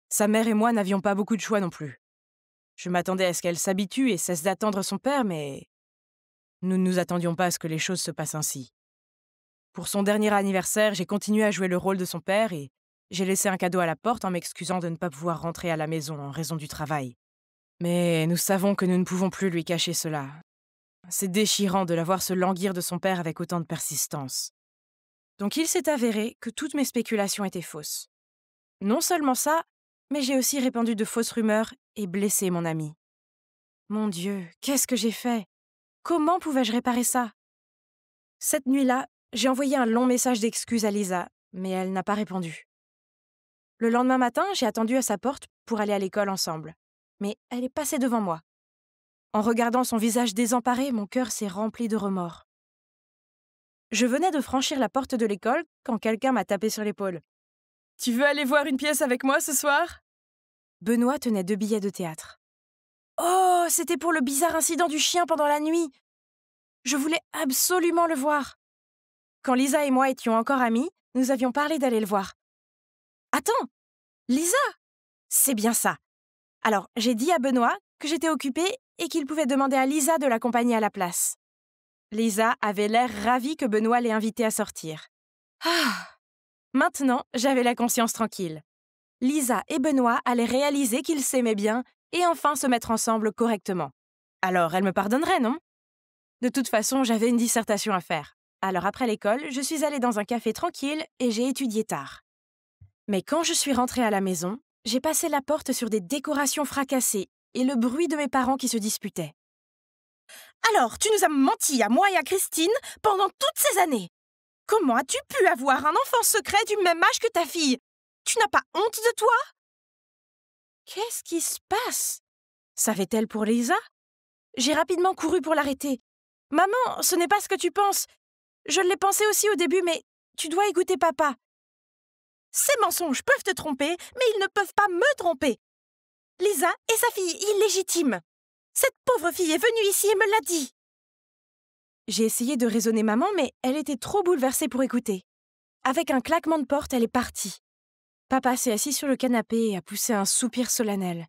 Sa mère et moi n'avions pas beaucoup de choix non plus. Je m'attendais à ce qu'elle s'habitue et cesse d'attendre son père, mais nous ne nous attendions pas à ce que les choses se passent ainsi. Pour son dernier anniversaire, j'ai continué à jouer le rôle de son père et j'ai laissé un cadeau à la porte en m'excusant de ne pas pouvoir rentrer à la maison en raison du travail. Mais nous savons que nous ne pouvons plus lui cacher cela. C'est déchirant de la voir se languir de son père avec autant de persistance. Donc il s'est avéré que toutes mes spéculations étaient fausses. Non seulement ça, mais j'ai aussi répandu de fausses rumeurs et blessé mon ami. Mon Dieu, qu'est-ce que j'ai fait? Comment pouvais-je réparer ça? Cette nuit-là, j'ai envoyé un long message d'excuses à Lisa, mais elle n'a pas répondu. Le lendemain matin, j'ai attendu à sa porte pour aller à l'école ensemble. Mais elle est passée devant moi. En regardant son visage désemparé, mon cœur s'est rempli de remords. Je venais de franchir la porte de l'école quand quelqu'un m'a tapé sur l'épaule. « Tu veux aller voir une pièce avec moi ce soir ?» Benoît tenait 2 billets de théâtre. Oh, c'était pour le bizarre incident du chien pendant la nuit. Je voulais absolument le voir. Quand Lisa et moi étions encore amis, nous avions parlé d'aller le voir. Attends, Lisa? C'est bien ça. Alors, j'ai dit à Benoît que j'étais occupée et qu'il pouvait demander à Lisa de l'accompagner à la place. Lisa avait l'air ravie que Benoît l'ait invitée à sortir. Ah! Maintenant, j'avais la conscience tranquille. Lisa et Benoît allaient réaliser qu'ils s'aimaient bien et enfin se mettre ensemble correctement. Alors, elle me pardonnerait, non? De toute façon, j'avais une dissertation à faire. Alors après l'école, je suis allée dans un café tranquille et j'ai étudié tard. Mais quand je suis rentrée à la maison, j'ai passé la porte sur des décorations fracassées et le bruit de mes parents qui se disputaient. « Alors, tu nous as menti à moi et à Christine pendant toutes ces années. Comment as-tu pu avoir un enfant secret du même âge que ta fille? Tu n'as pas honte de toi? » Qu'est-ce qui se passe? Savait-elle pour Lisa? J'ai rapidement couru pour l'arrêter. « Maman, ce n'est pas ce que tu penses. Je l'ai pensé aussi au début, mais tu dois écouter papa. Ces mensonges peuvent te tromper, mais ils ne peuvent pas me tromper. Lisa est sa fille illégitime. Cette pauvre fille est venue ici et me l'a dit. » J'ai essayé de raisonner maman, mais elle était trop bouleversée pour écouter. Avec un claquement de porte, elle est partie. Papa s'est assis sur le canapé et a poussé un soupir solennel.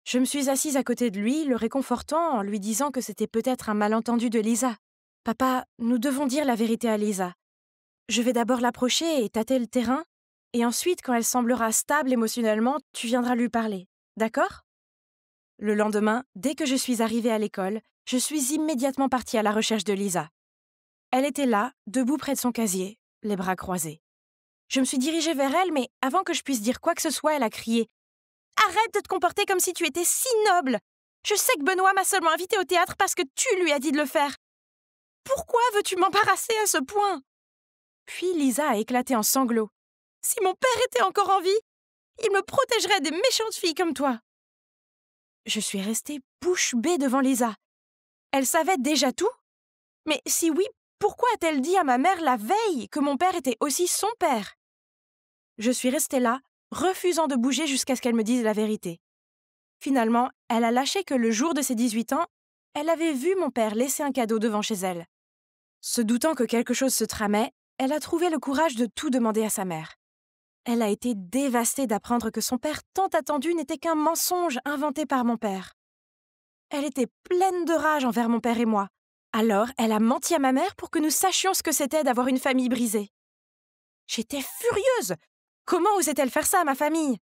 Je me suis assise à côté de lui, le réconfortant en lui disant que c'était peut-être un malentendu de Lisa. « Papa, nous devons dire la vérité à Lisa. Je vais d'abord l'approcher et tâter le terrain, et ensuite, quand elle semblera stable émotionnellement, tu viendras lui parler. D'accord ?» Le lendemain, dès que je suis arrivée à l'école, je suis immédiatement partie à la recherche de Lisa. Elle était là, debout près de son casier, les bras croisés. Je me suis dirigée vers elle, mais avant que je puisse dire quoi que ce soit, elle a crié « Arrête de te comporter comme si tu étais si noble! Je sais que Benoît m'a seulement invitée au théâtre parce que tu lui as dit de le faire. Pourquoi veux-tu m'embarrasser à ce point ?» Puis Lisa a éclaté en sanglots. « Si mon père était encore en vie, il me protégerait des méchantes filles comme toi. » Je suis restée bouche bée devant Lisa. Elle savait déjà tout? Mais si oui, pourquoi a-t-elle dit à ma mère la veille que mon père était aussi son père? Je suis restée là, refusant de bouger jusqu'à ce qu'elle me dise la vérité. Finalement, elle a lâché que le jour de ses 18 ans, elle avait vu mon père laisser un cadeau devant chez elle. Se doutant que quelque chose se tramait, elle a trouvé le courage de tout demander à sa mère. Elle a été dévastée d'apprendre que son père tant attendu n'était qu'un mensonge inventé par mon père. Elle était pleine de rage envers mon père et moi. Alors, elle a menti à ma mère pour que nous sachions ce que c'était d'avoir une famille brisée. J'étais furieuse. Comment osait-elle faire ça à ma famille?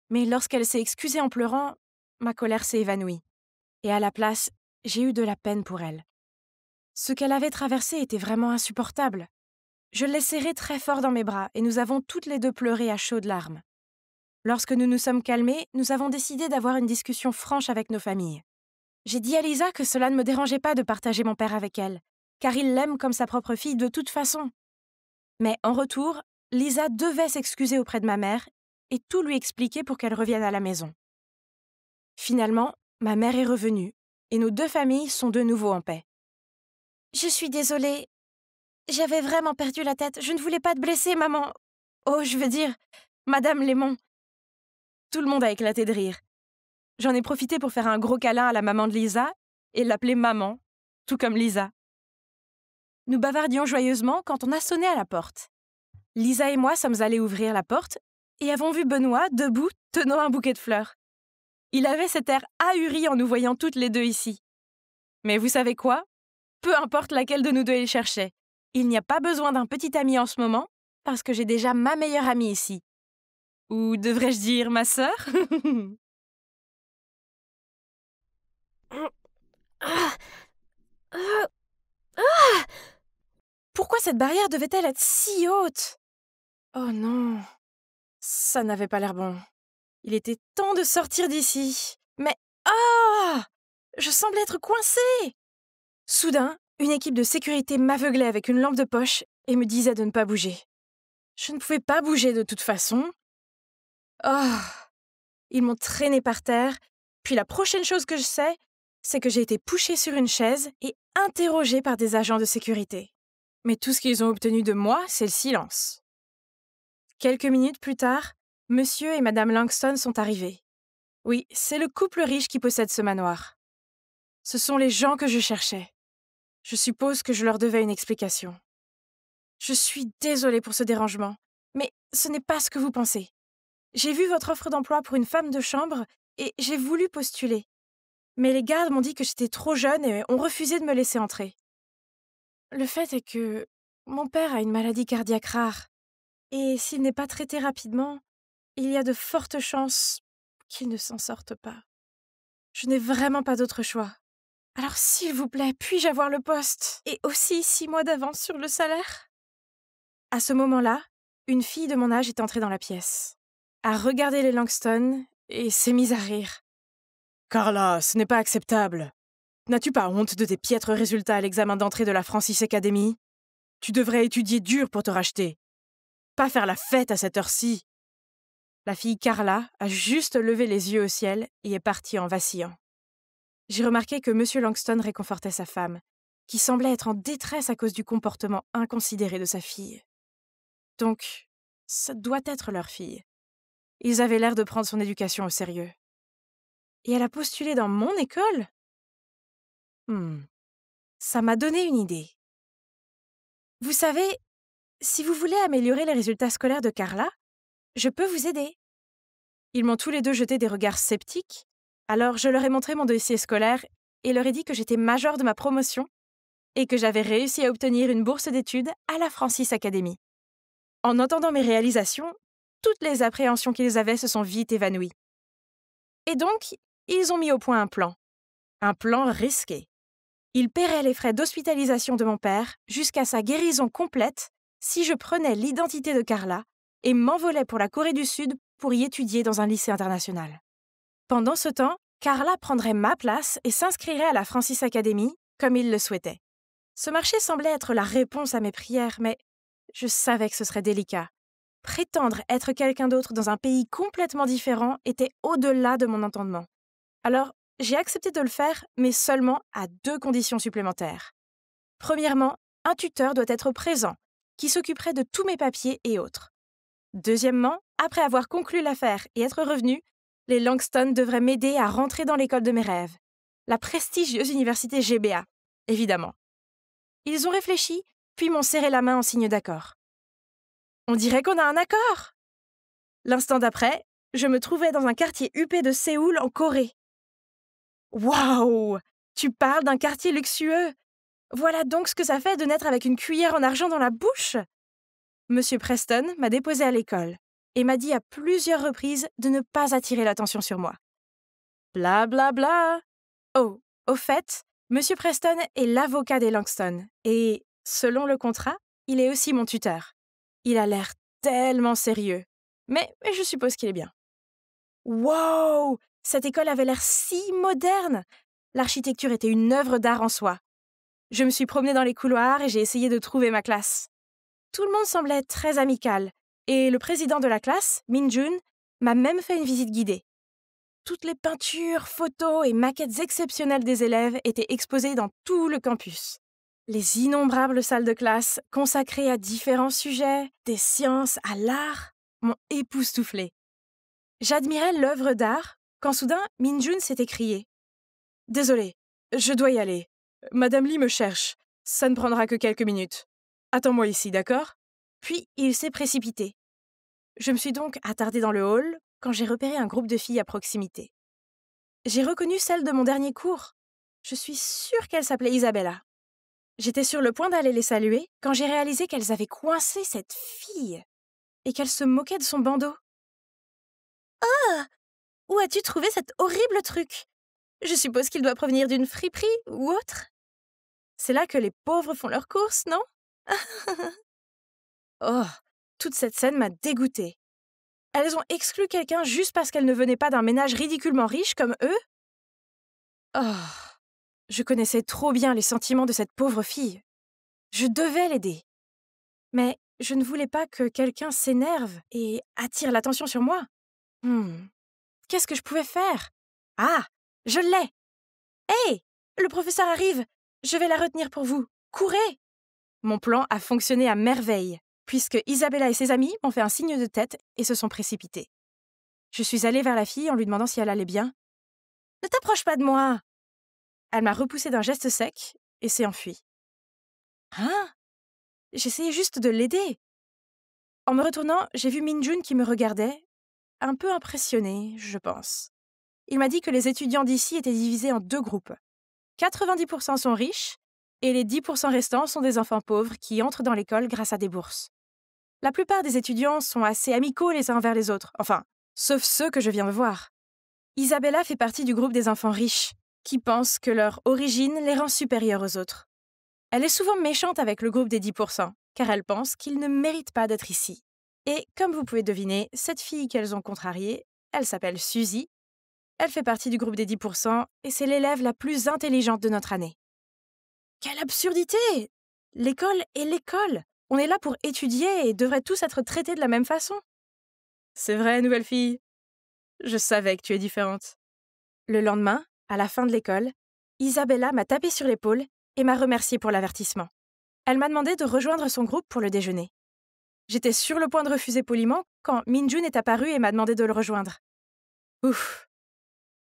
Mais lorsqu'elle s'est excusée en pleurant, ma colère s'est évanouie. Et à la place, j'ai eu de la peine pour elle. Ce qu'elle avait traversé était vraiment insupportable. Je l'ai serrée très fort dans mes bras et nous avons toutes les deux pleuré à chaudes larmes. Lorsque nous nous sommes calmés, nous avons décidé d'avoir une discussion franche avec nos familles. J'ai dit à Lisa que cela ne me dérangeait pas de partager mon père avec elle, car il l'aime comme sa propre fille de toute façon. Mais en retour, Lisa devait s'excuser auprès de ma mère et tout lui expliquer pour qu'elle revienne à la maison. Finalement, ma mère est revenue et nos deux familles sont de nouveau en paix. « Je suis désolée. J'avais vraiment perdu la tête. Je ne voulais pas te blesser, maman. Oh, je veux dire, Madame Lémon. » Tout le monde a éclaté de rire. J'en ai profité pour faire un gros câlin à la maman de Lisa et l'appeler maman, tout comme Lisa. Nous bavardions joyeusement quand on a sonné à la porte. Lisa et moi sommes allés ouvrir la porte et avons vu Benoît debout tenant un bouquet de fleurs. Il avait cet air ahuri en nous voyant toutes les deux ici. Mais vous savez quoi? Peu importe laquelle de nous deux il cherchait. Il n'y a pas besoin d'un petit ami en ce moment parce que j'ai déjà ma meilleure amie ici. Ou devrais-je dire ma sœur? Pourquoi cette barrière devait-elle être si haute? Oh non, ça n'avait pas l'air bon. Il était temps de sortir d'ici. Mais je semblais être coincée. Soudain, une équipe de sécurité m'aveuglait avec une lampe de poche et me disait de ne pas bouger. Je ne pouvais pas bouger de toute façon. Ils m'ont traînée par terre, puis la prochaine chose que je sais, c'est que j'ai été poussée sur une chaise et interrogée par des agents de sécurité. Mais tout ce qu'ils ont obtenu de moi, c'est le silence. Quelques minutes plus tard, Monsieur et Madame Langston sont arrivés. Oui, c'est le couple riche qui possède ce manoir. Ce sont les gens que je cherchais. Je suppose que je leur devais une explication. Je suis désolée pour ce dérangement, mais ce n'est pas ce que vous pensez. J'ai vu votre offre d'emploi pour une femme de chambre et j'ai voulu postuler. Mais les gardes m'ont dit que j'étais trop jeune et ont refusé de me laisser entrer. Le fait est que mon père a une maladie cardiaque rare et s'il n'est pas traité rapidement, il y a de fortes chances qu'il ne s'en sorte pas. Je n'ai vraiment pas d'autre choix. Alors s'il vous plaît, puis-je avoir le poste et aussi 6 mois d'avance sur le salaire? À ce moment-là, une fille de mon âge est entrée dans la pièce, a regardé les Langston et s'est mise à rire. « Carla, ce n'est pas acceptable. N'as-tu pas honte de tes piètres résultats à l'examen d'entrée de la Francis Academy? Tu devrais étudier dur pour te racheter. Pas faire la fête à cette heure-ci. » La fille Carla a juste levé les yeux au ciel et est partie en vacillant. J'ai remarqué que M. Langston réconfortait sa femme, qui semblait être en détresse à cause du comportement inconsidéré de sa fille. Donc, ça doit être leur fille. Ils avaient l'air de prendre son éducation au sérieux. Et elle a postulé dans mon école? Ça m'a donné une idée. Vous savez, si vous voulez améliorer les résultats scolaires de Carla, je peux vous aider. Ils m'ont tous les deux jeté des regards sceptiques, alors je leur ai montré mon dossier scolaire et leur ai dit que j'étais major de ma promotion et que j'avais réussi à obtenir une bourse d'études à la Francis Academy. En entendant mes réalisations, toutes les appréhensions qu'ils avaient se sont vite évanouies. Et donc, ils ont mis au point un plan risqué. Ils paieraient les frais d'hospitalisation de mon père jusqu'à sa guérison complète si je prenais l'identité de Carla et m'envolais pour la Corée du Sud pour y étudier dans un lycée international. Pendant ce temps, Carla prendrait ma place et s'inscrirait à la Francis Academy comme il le souhaitait. Ce marché semblait être la réponse à mes prières, mais je savais que ce serait délicat. Prétendre être quelqu'un d'autre dans un pays complètement différent était au-delà de mon entendement. Alors, j'ai accepté de le faire, mais seulement à 2 conditions supplémentaires. Premièrement, un tuteur doit être présent, qui s'occuperait de tous mes papiers et autres. Deuxièmement, après avoir conclu l'affaire et être revenu, les Langston devraient m'aider à rentrer dans l'école de mes rêves, la prestigieuse université GBA, évidemment. Ils ont réfléchi, puis m'ont serré la main en signe d'accord. On dirait qu'on a un accord! L'instant d'après, je me trouvais dans un quartier huppé de Séoul, en Corée. Waouh! Tu parles d'un quartier luxueux! Voilà donc ce que ça fait de naître avec une cuillère en argent dans la bouche! Monsieur Preston m'a déposé à l'école et m'a dit à plusieurs reprises de ne pas attirer l'attention sur moi. Bla bla bla! Oh, au fait, Monsieur Preston est l'avocat des Langston et, selon le contrat, il est aussi mon tuteur. Il a l'air tellement sérieux, mais je suppose qu'il est bien. Wow! Cette école avait l'air si moderne! L'architecture était une œuvre d'art en soi. Je me suis promenée dans les couloirs et j'ai essayé de trouver ma classe. Tout le monde semblait très amical, et le président de la classe, Min-jun, m'a même fait une visite guidée. Toutes les peintures, photos et maquettes exceptionnelles des élèves étaient exposées dans tout le campus. Les innombrables salles de classe, consacrées à différents sujets, des sciences à l'art, m'ont époustouflée. J'admirais l'œuvre d'art quand soudain Min-jun s'est écrié. « Désolé, je dois y aller. Madame Lee me cherche. Ça ne prendra que quelques minutes. Attends-moi ici, d'accord ?» Puis il s'est précipité. Je me suis donc attardée dans le hall quand j'ai repéré un groupe de filles à proximité. J'ai reconnu celle de mon dernier cours. Je suis sûre qu'elle s'appelait Isabella. J'étais sur le point d'aller les saluer quand j'ai réalisé qu'elles avaient coincé cette fille et qu'elles se moquaient de son bandeau. « Ah! Où as-tu trouvé cet horrible truc? Je suppose qu'il doit provenir d'une friperie ou autre. C'est là que les pauvres font leurs courses, non? » Oh, toute cette scène m'a dégoûtée. Elles ont exclu quelqu'un juste parce qu'elle ne venait pas d'un ménage ridiculement riche comme eux? Oh, je connaissais trop bien les sentiments de cette pauvre fille. Je devais l'aider. Mais je ne voulais pas que quelqu'un s'énerve et attire l'attention sur moi. Qu'est-ce que je pouvais faire? Ah, je l'ai! Hé, le professeur arrive! Je vais la retenir pour vous. Courez! Mon plan a fonctionné à merveille, puisque Isabella et ses amis m'ont fait un signe de tête et se sont précipités. Je suis allée vers la fille en lui demandant si elle allait bien. « Ne t'approche pas de moi !» Elle m'a repoussée d'un geste sec et s'est enfuie. Hein? J'essayais juste de l'aider. En me retournant, j'ai vu Min-jun qui me regardait, un peu impressionné, je pense. Il m'a dit que les étudiants d'ici étaient divisés en 2 groupes. 90% sont riches et les 10% restants sont des enfants pauvres qui entrent dans l'école grâce à des bourses. La plupart des étudiants sont assez amicaux les uns envers les autres, enfin, sauf ceux que je viens de voir. Isabella fait partie du groupe des enfants riches, qui pensent que leur origine les rend supérieurs aux autres. Elle est souvent méchante avec le groupe des 10%, car elle pense qu'ils ne méritent pas d'être ici. Et comme vous pouvez deviner, cette fille qu'elles ont contrariée, elle s'appelle Suzy. Elle fait partie du groupe des 10% et c'est l'élève la plus intelligente de notre année. Quelle absurdité! L'école est l'école. On est là pour étudier et devrait tous être traités de la même façon. C'est vrai, nouvelle fille. Je savais que tu es différente. Le lendemain, à la fin de l'école, Isabella m'a tapé sur l'épaule et m'a remerciée pour l'avertissement. Elle m'a demandé de rejoindre son groupe pour le déjeuner. J'étais sur le point de refuser poliment quand Min-jun est apparue et m'a demandé de le rejoindre. Ouf!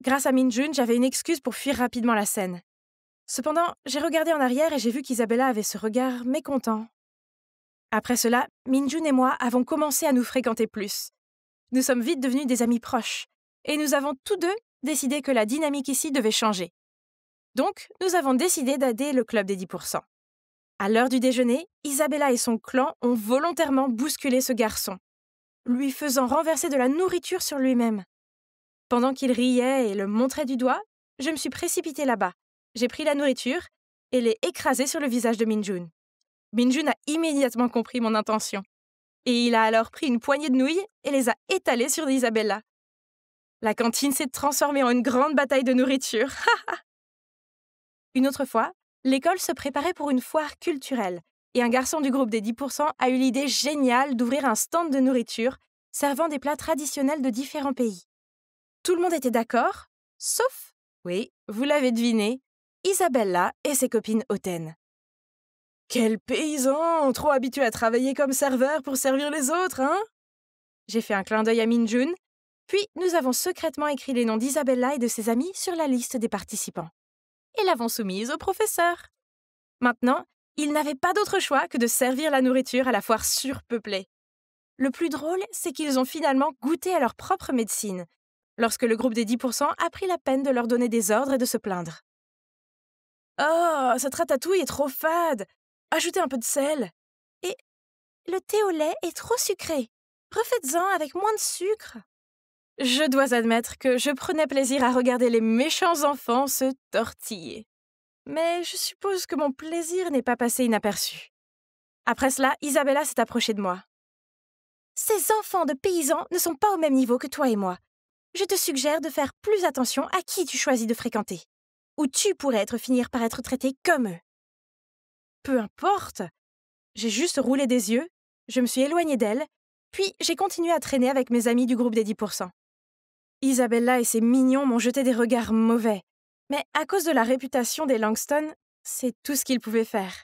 Grâce à Min-jun, j'avais une excuse pour fuir rapidement la scène. Cependant, j'ai regardé en arrière et j'ai vu qu'Isabella avait ce regard mécontent. Après cela, Min-jun et moi avons commencé à nous fréquenter plus. Nous sommes vite devenus des amis proches, et nous avons tous deux décidé que la dynamique ici devait changer. Donc, nous avons décidé d'aider le club des 10%. À l'heure du déjeuner, Isabella et son clan ont volontairement bousculé ce garçon, lui faisant renverser de la nourriture sur lui-même. Pendant qu'il riait et le montrait du doigt, je me suis précipitée là-bas. J'ai pris la nourriture et l'ai écrasée sur le visage de Minjun. Minjun a immédiatement compris mon intention. Et il a alors pris une poignée de nouilles et les a étalées sur Isabella. La cantine s'est transformée en une grande bataille de nourriture. Une autre fois, l'école se préparait pour une foire culturelle et un garçon du groupe des 10% a eu l'idée géniale d'ouvrir un stand de nourriture servant des plats traditionnels de différents pays. Tout le monde était d'accord, sauf, oui, vous l'avez deviné, Isabella et ses copines hautaines. Quel paysan, trop habitué à travailler comme serveur pour servir les autres, hein? J'ai fait un clin d'œil à Minjun, puis nous avons secrètement écrit les noms d'Isabella et de ses amis sur la liste des participants. Et l'avons soumise au professeur. Maintenant, ils n'avaient pas d'autre choix que de servir la nourriture à la foire surpeuplée. Le plus drôle, c'est qu'ils ont finalement goûté à leur propre médecine, lorsque le groupe des 10% a pris la peine de leur donner des ordres et de se plaindre. « Oh, cette ratatouille est trop fade! Ajoutez un peu de sel! » Et le thé au lait est trop sucré. Refaites-en avec moins de sucre. Je dois admettre que je prenais plaisir à regarder les méchants enfants se tortiller. Mais je suppose que mon plaisir n'est pas passé inaperçu. Après cela, Isabella s'est approchée de moi. « Ces enfants de paysans ne sont pas au même niveau que toi et moi. Je te suggère de faire plus attention à qui tu choisis de fréquenter. Ou tu pourrais finir par être traité comme eux. » Peu importe. J'ai juste roulé des yeux, je me suis éloignée d'elle, puis j'ai continué à traîner avec mes amis du groupe des 10%. Isabella et ses mignons m'ont jeté des regards mauvais, mais à cause de la réputation des Langston, c'est tout ce qu'ils pouvaient faire.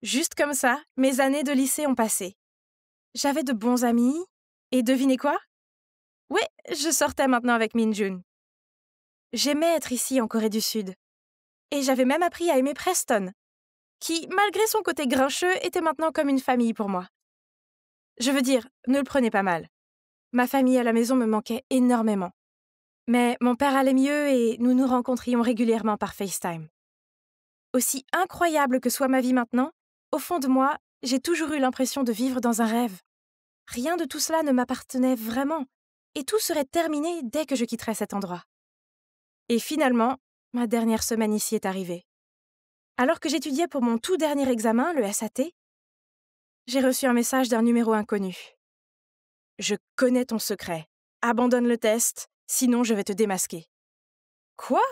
Juste comme ça, mes années de lycée ont passé. J'avais de bons amis, et devinez quoi? Oui, je sortais maintenant avec Minjun. J'aimais être ici en Corée du Sud. Et j'avais même appris à aimer Preston, qui, malgré son côté grincheux, était maintenant comme une famille pour moi. Je veux dire, ne le prenez pas mal. Ma famille à la maison me manquait énormément. Mais mon père allait mieux et nous nous rencontrions régulièrement par FaceTime. Aussi incroyable que soit ma vie maintenant, au fond de moi, j'ai toujours eu l'impression de vivre dans un rêve. Rien de tout cela ne m'appartenait vraiment, et tout serait terminé dès que je quitterais cet endroit. Et finalement, ma dernière semaine ici est arrivée. Alors que j'étudiais pour mon tout dernier examen, le SAT, j'ai reçu un message d'un numéro inconnu. « Je connais ton secret. Abandonne le test, sinon je vais te démasquer. » Quoi?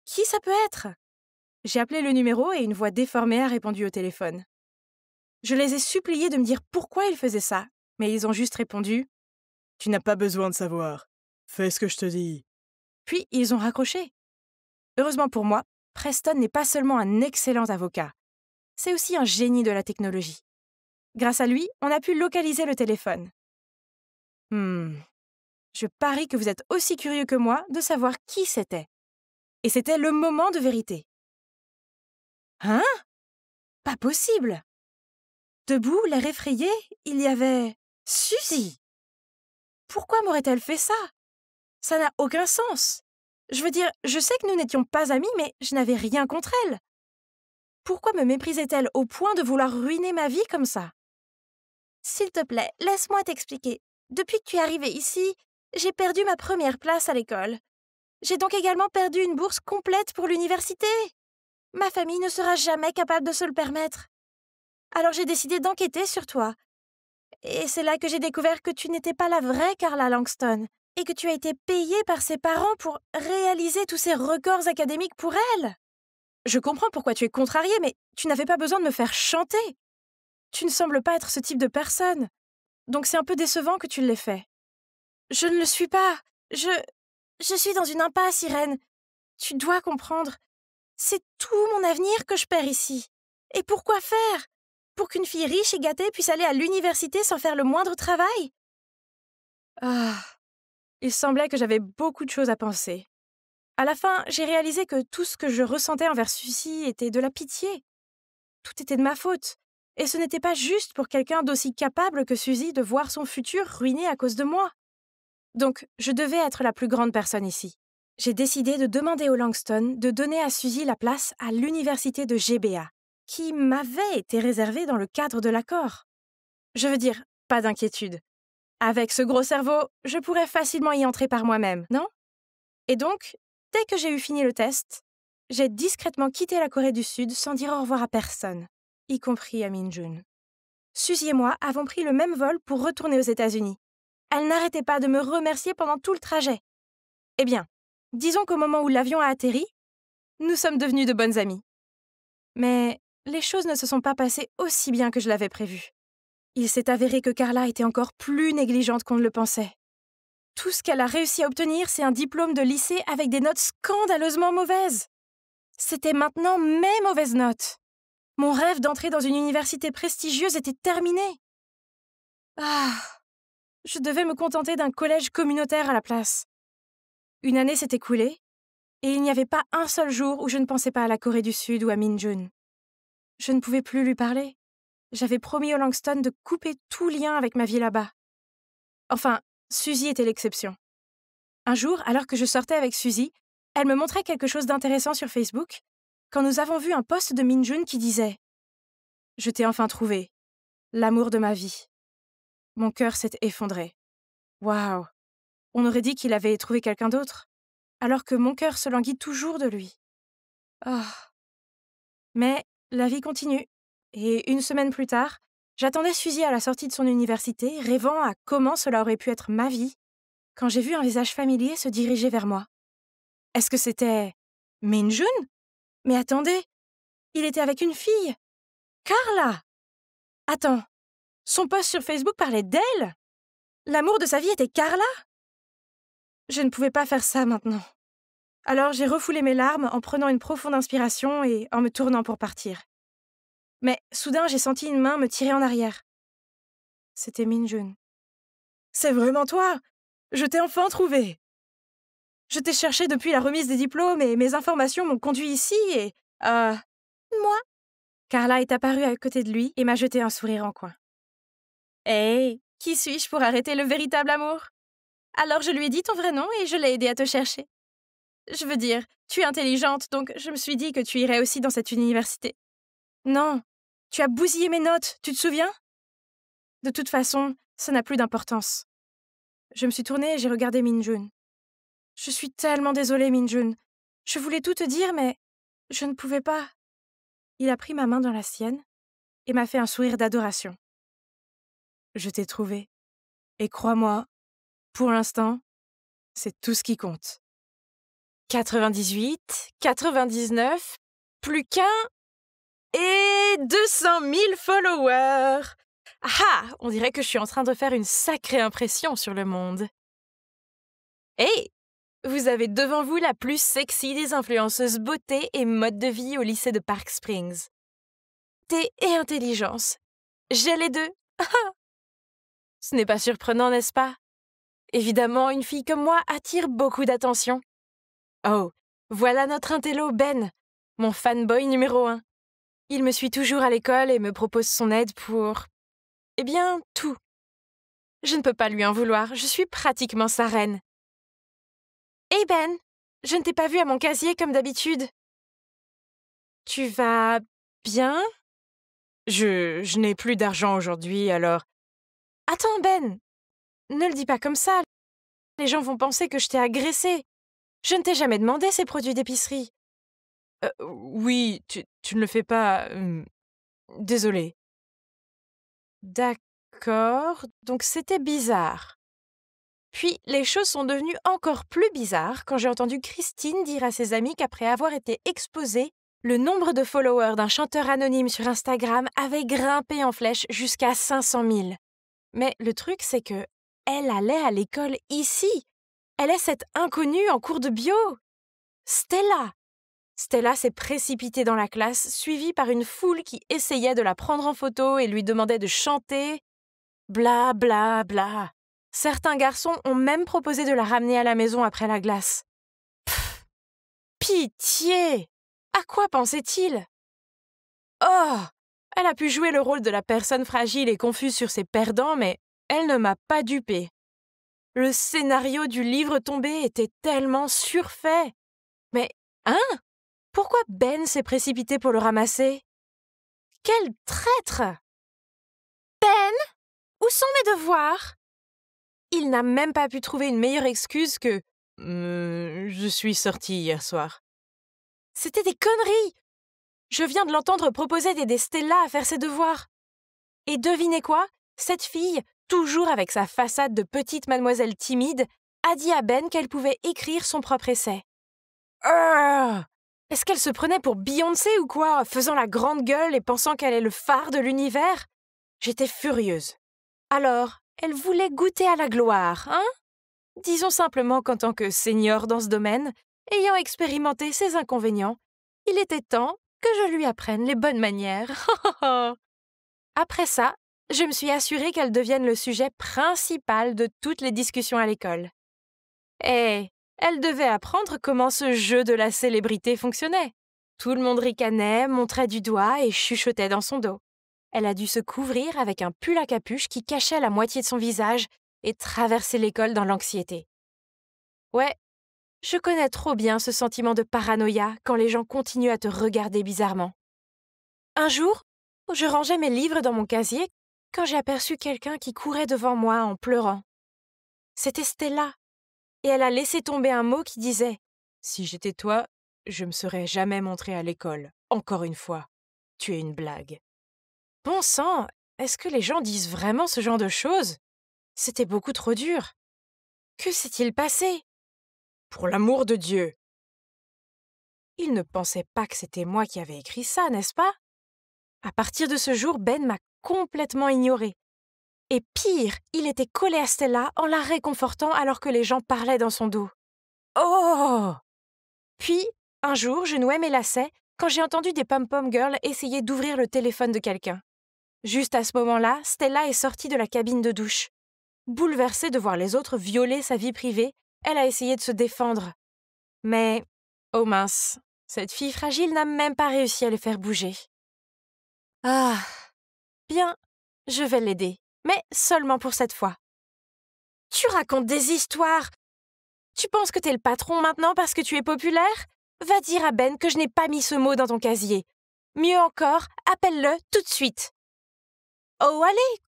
Qui ça peut être? J'ai appelé le numéro et une voix déformée a répondu au téléphone. Je les ai suppliés de me dire pourquoi ils faisaient ça, mais ils ont juste répondu « Tu n'as pas besoin de savoir. Fais ce que je te dis. » Puis ils ont raccroché. Heureusement pour moi, Preston n'est pas seulement un excellent avocat, c'est aussi un génie de la technologie. Grâce à lui, on a pu localiser le téléphone. Je parie que vous êtes aussi curieux que moi de savoir qui c'était. Et c'était le moment de vérité. Hein? Pas possible! Debout, l'air effrayé, il y avait Suzy! Pourquoi m'aurait-elle fait ça? Ça n'a aucun sens. Je veux dire, je sais que nous n'étions pas amis, mais je n'avais rien contre elle. Pourquoi me méprisait-elle au point de vouloir ruiner ma vie comme ça? S'il te plaît, laisse-moi t'expliquer. Depuis que tu es arrivée ici, j'ai perdu ma première place à l'école. J'ai donc également perdu une bourse complète pour l'université. Ma famille ne sera jamais capable de se le permettre. Alors j'ai décidé d'enquêter sur toi. Et c'est là que j'ai découvert que tu n'étais pas la vraie Carla Langston et que tu as été payée par ses parents pour réaliser tous ces records académiques pour elle. Je comprends pourquoi tu es contrariée, mais tu n'avais pas besoin de me faire chanter. Tu ne sembles pas être ce type de personne. Donc c'est un peu décevant que tu l'aies fait. Je ne le suis pas. Je suis dans une impasse, Irène. Tu dois comprendre. C'est tout mon avenir que je perds ici. Et pourquoi faire? Pour qu'une fille riche et gâtée puisse aller à l'université sans faire le moindre travail? Il semblait que j'avais beaucoup de choses à penser. À la fin, j'ai réalisé que tout ce que je ressentais envers Suzy était de la pitié. Tout était de ma faute, Et ce n'était pas juste pour quelqu'un d'aussi capable que Suzy de voir son futur ruiné à cause de moi. Donc, je devais être la plus grande personne ici. J'ai décidé de demander au Langston de donner à Suzy la place à l'université de GBA, qui m'avait été réservée dans le cadre de l'accord. Je veux dire, pas d'inquiétude. Avec ce gros cerveau, je pourrais facilement y entrer par moi-même, non? Et donc, dès que j'ai eu fini le test, j'ai discrètement quitté la Corée du Sud sans dire au revoir à personne, y compris à Min-jun. Suzy et moi avons pris le même vol pour retourner aux États-Unis. Elle n'arrêtait pas de me remercier pendant tout le trajet. Eh bien, disons qu'au moment où l'avion a atterri, nous sommes devenus de bonnes amies. Mais les choses ne se sont pas passées aussi bien que je l'avais prévu. Il s'est avéré que Carla était encore plus négligente qu'on ne le pensait. Tout ce qu'elle a réussi à obtenir, c'est un diplôme de lycée avec des notes scandaleusement mauvaises. C'était maintenant mes mauvaises notes. Mon rêve d'entrer dans une université prestigieuse était terminé. Je devais me contenter d'un collège communautaire à la place. Une année s'est écoulée, et il n'y avait pas un seul jour où je ne pensais pas à la Corée du Sud ou à Min-jun. Je ne pouvais plus lui parler. J'avais promis au Langston de couper tout lien avec ma vie là-bas. Enfin, Suzy était l'exception. Un jour, alors que je sortais avec Suzy, elle me montrait quelque chose d'intéressant sur Facebook, quand nous avons vu un post de Min-jun qui disait « Je t'ai enfin trouvé, l'amour de ma vie ». Mon cœur s'est effondré. Waouh! On aurait dit qu'il avait trouvé quelqu'un d'autre, alors que mon cœur se languit toujours de lui. Mais la vie continue, et une semaine plus tard, j'attendais Suzy à la sortie de son université, rêvant à comment cela aurait pu être ma vie, quand j'ai vu un visage familier se diriger vers moi. Est-ce que c'était Min-jun? Mais attendez, il était avec une fille, Carla! Attends, son post sur Facebook parlait d'elle? L'amour de sa vie était Carla? Je ne pouvais pas faire ça maintenant. Alors j'ai refoulé mes larmes en prenant une profonde inspiration et en me tournant pour partir. Mais soudain, j'ai senti une main me tirer en arrière. C'était Min-jun. « C'est vraiment toi! Je t'ai enfin trouvé! Je t'ai cherché depuis la remise des diplômes et mes informations m'ont conduit ici et... Moi? » Carla est apparue à côté de lui et m'a jeté un sourire en coin. « Hey, qui suis-je pour arrêter le véritable amour? Alors je lui ai dit ton vrai nom et je l'ai aidé à te chercher. Je veux dire, tu es intelligente, donc je me suis dit que tu irais aussi dans cette université. Non, tu as bousillé mes notes, tu te souviens? De toute façon, ça n'a plus d'importance. » Je me suis tournée et j'ai regardé Min-jun. « Je suis tellement désolée, Min-jun. Je voulais tout te dire, mais je ne pouvais pas. » Il a pris ma main dans la sienne et m'a fait un sourire d'adoration. « Je t'ai trouvé. Et crois-moi, pour l'instant, c'est tout ce qui compte. 98, 99, plus qu'un et 200 000 followers. Ah, on dirait que je suis en train de faire une sacrée impression sur le monde. Hey, vous avez devant vous la plus sexy des influenceuses beauté et mode de vie au lycée de Park Springs. Beauté et intelligence. J'ai les deux. Ce n'est pas surprenant, n'est-ce pas? Évidemment, une fille comme moi attire beaucoup d'attention. Oh, voilà notre intello Ben, mon fanboy numéro 1. Il me suit toujours à l'école et me propose son aide pour... Eh bien, tout. Je ne peux pas lui en vouloir, je suis pratiquement sa reine. Hey Ben, je ne t'ai pas vu à mon casier comme d'habitude. Tu vas bien? Je n'ai plus d'argent aujourd'hui, alors... Attends Ben, ne le dis pas comme ça. Les gens vont penser que je t'ai agressé. Je ne t'ai jamais demandé ces produits d'épicerie. Oui, tu ne le fais pas. Désolée. D'accord, donc c'était bizarre. Puis les choses sont devenues encore plus bizarres quand j'ai entendu Christine dire à ses amis qu'après avoir été exposée, le nombre de followers d'un chanteur anonyme sur Instagram avait grimpé en flèche jusqu'à 500 000. Mais le truc, c'est que elle allait à l'école ici. Elle est cette inconnue en cours de bio. Stella. Stella s'est précipitée dans la classe, suivie par une foule qui essayait de la prendre en photo et lui demandait de chanter. Bla bla bla. Certains garçons ont même proposé de la ramener à la maison après la glace. Pfff. Pitié! À quoi pensait-il? Oh! Elle a pu jouer le rôle de la personne fragile et confuse sur ses perdants, mais elle ne m'a pas dupée. Le scénario du livre tombé était tellement surfait. Mais, pourquoi Ben s'est précipité pour le ramasser? Quel traître! Ben, où sont mes devoirs? Il n'a même pas pu trouver une meilleure excuse que « Je suis sortie hier soir ». C'était des conneries! Je viens de l'entendre proposer d'aider Stella à faire ses devoirs. Et devinez quoi? Cette fille, toujours avec sa façade de petite mademoiselle timide, a dit à Ben qu'elle pouvait écrire son propre essai. Est-ce qu'elle se prenait pour Beyoncé ou quoi, faisant la grande gueule et pensant qu'elle est le phare de l'univers? J'étais furieuse. Alors, elle voulait goûter à la gloire, hein? Disons simplement qu'en tant que senior dans ce domaine, ayant expérimenté ses inconvénients, il était temps que je lui apprenne les bonnes manières. Après ça, je me suis assurée qu'elle devienne le sujet principal de toutes les discussions à l'école. Et elle devait apprendre comment ce jeu de la célébrité fonctionnait. Tout le monde ricanait, montrait du doigt et chuchotait dans son dos. Elle a dû se couvrir avec un pull à capuche qui cachait la moitié de son visage et traverser l'école dans l'anxiété. Ouais, je connais trop bien ce sentiment de paranoïa quand les gens continuent à te regarder bizarrement. Un jour, je rangeais mes livres dans mon casier quand j'ai aperçu quelqu'un qui courait devant moi en pleurant. C'était Stella, et elle a laissé tomber un mot qui disait « Si j'étais toi, je me serais jamais montrée à l'école. Encore une fois, tu es une blague. » Bon sang, est-ce que les gens disent vraiment ce genre de choses? C'était beaucoup trop dur. Que s'est-il passé? Pour l'amour de Dieu! Il ne pensait pas que c'était moi qui avais écrit ça, n'est-ce pas? À partir de ce jour, Ben m'a complètement ignorée. Et pire, il était collé à Stella en la réconfortant alors que les gens parlaient dans son dos. Oh! Puis, un jour, je nouais mes lacets quand j'ai entendu des pom-pom girls essayer d'ouvrir le téléphone de quelqu'un. Juste à ce moment-là, Stella est sortie de la cabine de douche. Bouleversée de voir les autres violer sa vie privée, elle a essayé de se défendre. Mais, oh mince, cette fille fragile n'a même pas réussi à le faire bouger. Ah, bien, je vais l'aider, mais seulement pour cette fois. Tu racontes des histoires. Tu penses que t'es le patron maintenant parce que tu es populaire? Va dire à Ben que je n'ai pas mis ce mot dans ton casier. Mieux encore, appelle-le tout de suite. Oh, allez,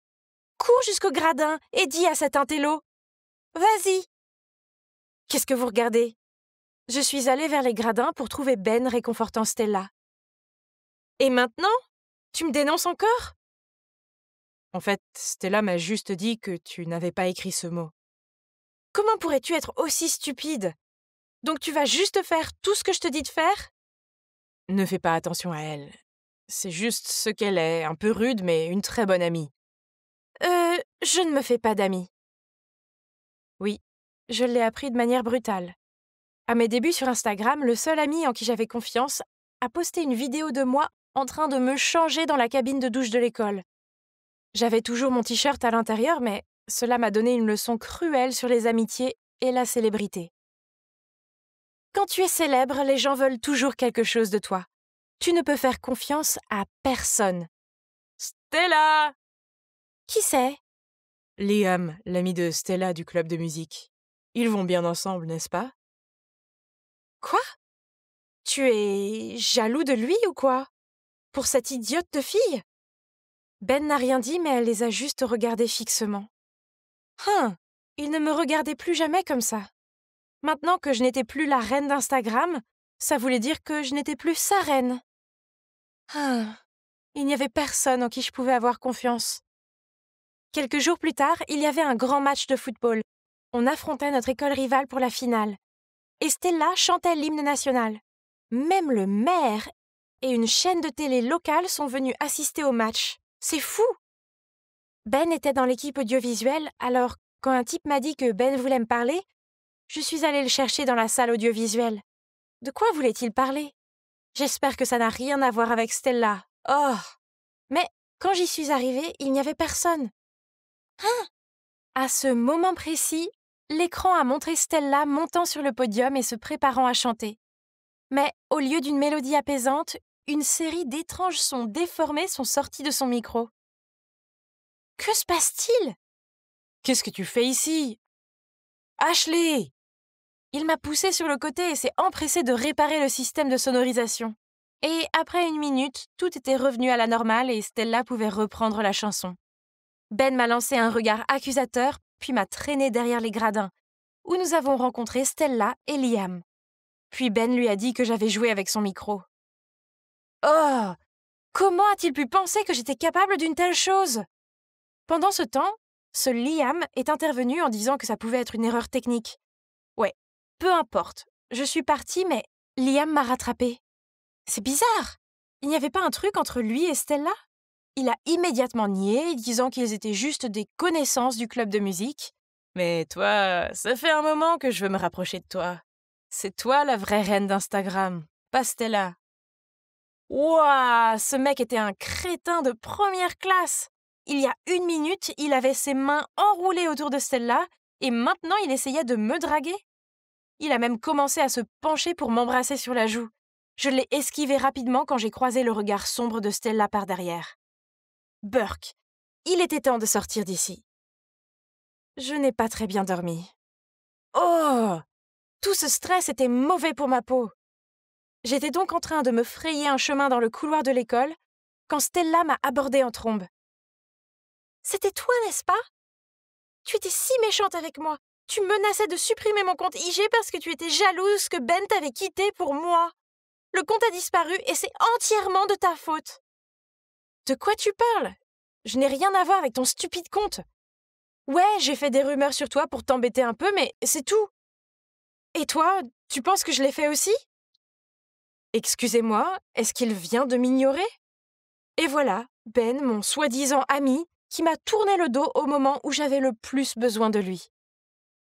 cours jusqu'au gradin et dis à cet intello. Vas-y. Qu'est-ce que vous regardez? Je suis allée vers les gradins pour trouver Ben réconfortant Stella. Et maintenant? Tu me dénonces encore? En fait, Stella m'a juste dit que tu n'avais pas écrit ce mot. Comment pourrais-tu être aussi stupide? Donc tu vas juste faire tout ce que je te dis de faire? Ne fais pas attention à elle. C'est juste ce qu'elle est, un peu rude, mais une très bonne amie. Je ne me fais pas d'amis. Oui, je l'ai appris de manière brutale. À mes débuts sur Instagram, le seul ami en qui j'avais confiance a posté une vidéo de moi en train de me changer dans la cabine de douche de l'école. J'avais toujours mon t-shirt à l'intérieur, mais cela m'a donné une leçon cruelle sur les amitiés et la célébrité. Quand tu es célèbre, les gens veulent toujours quelque chose de toi. Tu ne peux faire confiance à personne. Stella! Qui c'est? Liam, l'ami de Stella du club de musique. Ils vont bien ensemble, n'est-ce pas? Quoi? Tu es jaloux de lui ou quoi? Pour cette idiote de fille? Ben n'a rien dit, mais elle les a juste regardés fixement. Il ne me regardait plus jamais comme ça. Maintenant que je n'étais plus la reine d'Instagram, ça voulait dire que je n'étais plus sa reine. Il n'y avait personne en qui je pouvais avoir confiance. Quelques jours plus tard, il y avait un grand match de football. On affrontait notre école rivale pour la finale. Et Stella chantait l'hymne national. Même le maire et une chaîne de télé locale sont venus assister au match. C'est fou! Ben était dans l'équipe audiovisuelle, alors quand un type m'a dit que Ben voulait me parler, je suis allée le chercher dans la salle audiovisuelle. De quoi voulait-il parler? J'espère que ça n'a rien à voir avec Stella. Oh! Mais quand j'y suis arrivée, il n'y avait personne. À ce moment précis, l'écran a montré Stella montant sur le podium et se préparant à chanter. Mais au lieu d'une mélodie apaisante, une série d'étranges sons déformés sont sortis de son micro. Que se passe-t-il? Qu'est-ce que tu fais ici? Ashley! Il m'a poussé sur le côté et s'est empressé de réparer le système de sonorisation. Et après 1 minute, tout était revenu à la normale et Stella pouvait reprendre la chanson. Ben m'a lancé un regard accusateur, puis m'a traîné derrière les gradins, où nous avons rencontré Stella et Liam. Puis Ben lui a dit que j'avais joué avec son micro. Oh! Comment a-t-il pu penser que j'étais capable d'une telle chose? Pendant ce temps, ce Liam est intervenu en disant que ça pouvait être une erreur technique. Ouais, peu importe. Je suis partie, mais Liam m'a rattrapée. C'est bizarre. Il n'y avait pas un truc entre lui et Stella? Il a immédiatement nié, disant qu'ils étaient juste des connaissances du club de musique. Mais toi, ça fait un moment que je veux me rapprocher de toi. C'est toi la vraie reine d'Instagram, pas Stella. Ouah, ce mec était un crétin de première classe. Il y a 1 minute, il avait ses mains enroulées autour de Stella et maintenant il essayait de me draguer. Il a même commencé à se pencher pour m'embrasser sur la joue. Je l'ai esquivé rapidement quand j'ai croisé le regard sombre de Stella par derrière. Burke, il était temps de sortir d'ici. Je n'ai pas très bien dormi. Oh! Tout ce stress était mauvais pour ma peau. J'étais donc en train de me frayer un chemin dans le couloir de l'école quand Stella m'a abordée en trombe. C'était toi, n'est-ce pas? Tu étais si méchante avec moi. Tu menaçais de supprimer mon compte IG parce que tu étais jalouse que Ben t'avait quitté pour moi. Le compte a disparu et c'est entièrement de ta faute. De quoi tu parles? Je n'ai rien à voir avec ton stupide compte. Ouais, j'ai fait des rumeurs sur toi pour t'embêter un peu, mais c'est tout. Et toi, tu penses que je l'ai fait aussi? Excusez-moi, est-ce qu'il vient de m'ignorer? Et voilà, Ben, mon soi-disant ami, qui m'a tourné le dos au moment où j'avais le plus besoin de lui.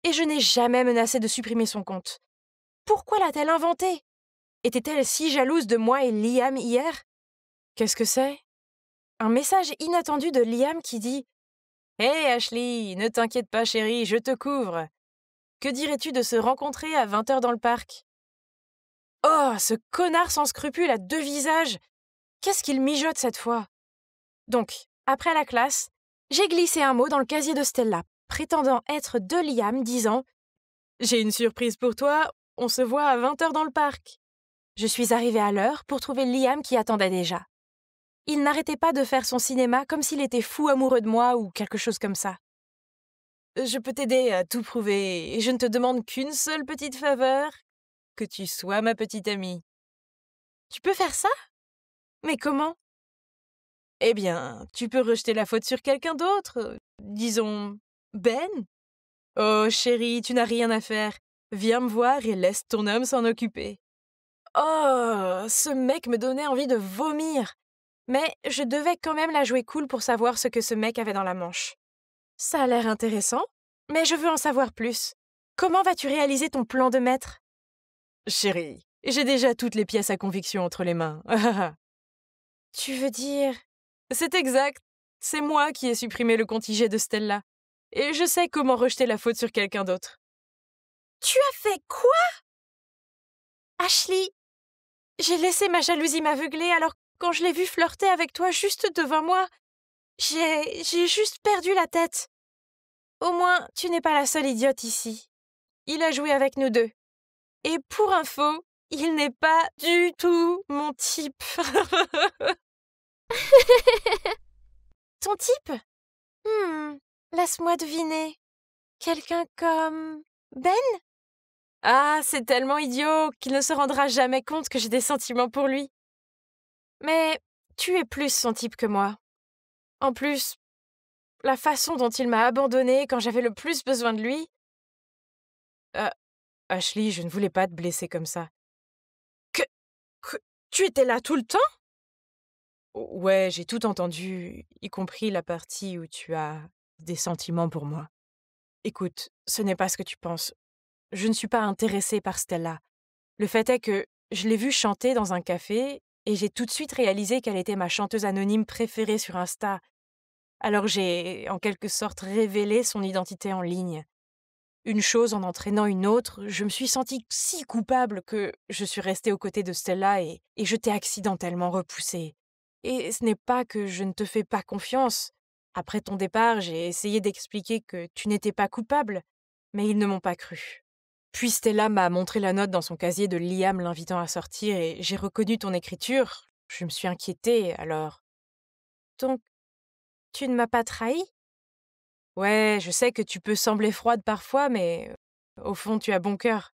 Et je n'ai jamais menacé de supprimer son compte. Pourquoi l'a-t-elle inventé? Était-elle si jalouse de moi et Liam hier? Qu'est-ce que c'est? Un message inattendu de Liam qui dit « Hé Ashley, ne t'inquiète pas chérie, je te couvre. Que dirais-tu de se rencontrer à 20h dans le parc? » Oh, ce connard sans scrupules à 2 visages! Qu'est-ce qu'il mijote cette fois? Donc, après la classe, j'ai glissé un mot dans le casier de Stella, prétendant être de Liam, disant « J'ai une surprise pour toi, on se voit à 20h dans le parc. » Je suis arrivée à l'heure pour trouver Liam qui attendait déjà. Il n'arrêtait pas de faire son cinéma comme s'il était fou amoureux de moi ou quelque chose comme ça. Je peux t'aider à tout prouver et je ne te demande qu'une seule petite faveur, que tu sois ma petite amie. Tu peux faire ça? Mais comment? Eh bien, tu peux rejeter la faute sur quelqu'un d'autre, disons Ben. Oh chérie, tu n'as rien à faire. Viens me voir et laisse ton homme s'en occuper. Oh, ce mec me donnait envie de vomir. Mais je devais quand même la jouer cool pour savoir ce que ce mec avait dans la manche. Ça a l'air intéressant, mais je veux en savoir plus. Comment vas-tu réaliser ton plan de maître? Chérie, j'ai déjà toutes les pièces à conviction entre les mains. Tu veux dire… C'est exact. C'est moi qui ai supprimé le compte IG de Stella. Et je sais comment rejeter la faute sur quelqu'un d'autre. Tu as fait quoi? Ashley, j'ai laissé ma jalousie m'aveugler alors quand je l'ai vu flirter avec toi juste devant moi. J'ai juste perdu la tête. Au moins, tu n'es pas la seule idiote ici. Il a joué avec nous deux. Et pour info, il n'est pas du tout mon type. Ton type? Laisse-moi deviner. Quelqu'un comme… Ben? Ah, c'est tellement idiot qu'il ne se rendra jamais compte que j'ai des sentiments pour lui. Mais tu es plus son type que moi. En plus, la façon dont il m'a abandonnée quand j'avais le plus besoin de lui… Ashley, je ne voulais pas te blesser comme ça. Que tu étais là tout le temps? Ouais, j'ai tout entendu, y compris la partie où tu as des sentiments pour moi. Écoute, ce n'est pas ce que tu penses. Je ne suis pas intéressée par Stella. Le fait est que je l'ai vue chanter dans un café et j'ai tout de suite réalisé qu'elle était ma chanteuse anonyme préférée sur Insta. Alors j'ai, en quelque sorte, révélé son identité en ligne. Une chose en entraînant une autre, je me suis sentie si coupable que je suis restée aux côtés de Stella et je t'ai accidentellement repoussée. Et ce n'est pas que je ne te fais pas confiance. Après ton départ, j'ai essayé d'expliquer que tu n'étais pas coupable, mais ils ne m'ont pas cru. Puis Stella m'a montré la note dans son casier de Liam l'invitant à sortir et j'ai reconnu ton écriture. Je me suis inquiétée, alors. Donc, tu ne m'as pas trahi? Ouais, je sais que tu peux sembler froide parfois, mais au fond, tu as bon cœur.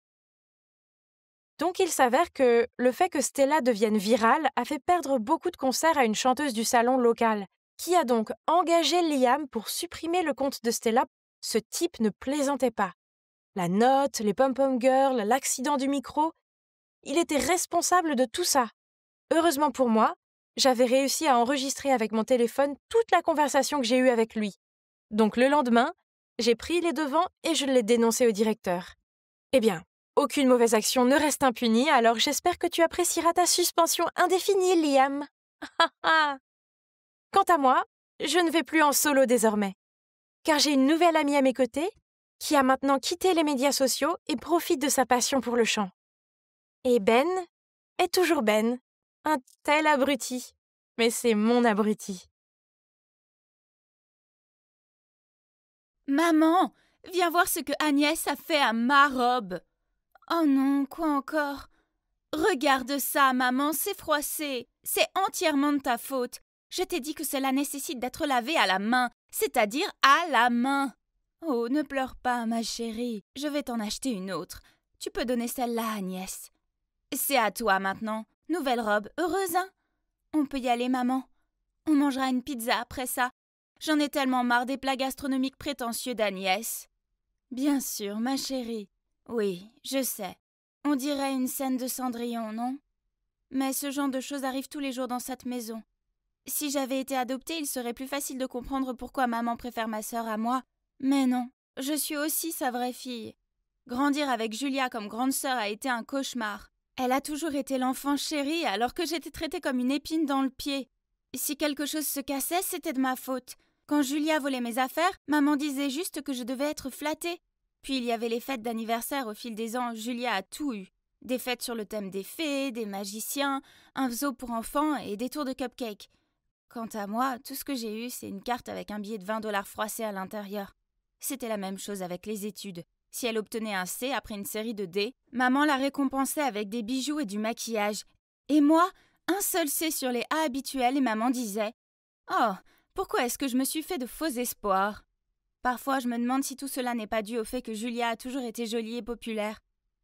Donc il s'avère que le fait que Stella devienne virale a fait perdre beaucoup de concerts à une chanteuse du salon local, qui a donc engagé Liam pour supprimer le compte de Stella. Ce type ne plaisantait pas. La note, les pom-pom girls, l'accident du micro, il était responsable de tout ça. Heureusement pour moi, j'avais réussi à enregistrer avec mon téléphone toute la conversation que j'ai eue avec lui. Donc le lendemain, j'ai pris les devants et je l'ai dénoncé au directeur. Eh bien, aucune mauvaise action ne reste impunie, alors j'espère que tu apprécieras ta suspension indéfinie, Liam. Quant à moi, je ne vais plus en solo désormais, car j'ai une nouvelle amie à mes côtés qui a maintenant quitté les médias sociaux et profite de sa passion pour le chant. Et Ben est toujours Ben, un tel abruti, mais c'est mon abruti. Maman, viens voir ce que Agnès a fait à ma robe. Oh non, quoi encore? Regarde ça, maman, c'est froissé. C'est entièrement de ta faute. Je t'ai dit que cela nécessite d'être lavé à la main, c'est-à-dire à la main. Oh, ne pleure pas, ma chérie. Je vais t'en acheter une autre. Tu peux donner celle-là à Agnès. C'est à toi maintenant. Nouvelle robe, heureuse, hein? On peut y aller, maman. On mangera une pizza après ça. J'en ai tellement marre des plats gastronomiques prétentieux d'Agnès. Bien sûr, ma chérie. Oui, je sais. On dirait une scène de Cendrillon, non? Mais ce genre de choses arrive tous les jours dans cette maison. Si j'avais été adoptée, il serait plus facile de comprendre pourquoi maman préfère ma sœur à moi. Mais non, je suis aussi sa vraie fille. Grandir avec Julia comme grande sœur a été un cauchemar. Elle a toujours été l'enfant chéri alors que j'étais traitée comme une épine dans le pied. Si quelque chose se cassait, c'était de ma faute. Quand Julia volait mes affaires, maman disait juste que je devais être flattée. Puis il y avait les fêtes d'anniversaire au fil des ans, Julia a tout eu. Des fêtes sur le thème des fées, des magiciens, un zoo pour enfants et des tours de cupcakes. Quant à moi, tout ce que j'ai eu, c'est une carte avec un billet de 20$ froissé à l'intérieur. C'était la même chose avec les études. Si elle obtenait un C après une série de D, maman la récompensait avec des bijoux et du maquillage. Et moi, un seul C sur les A habituels et maman disait « Oh, pourquoi est-ce que je me suis fait de faux espoirs ?» Parfois, je me demande si tout cela n'est pas dû au fait que Julia a toujours été jolie et populaire,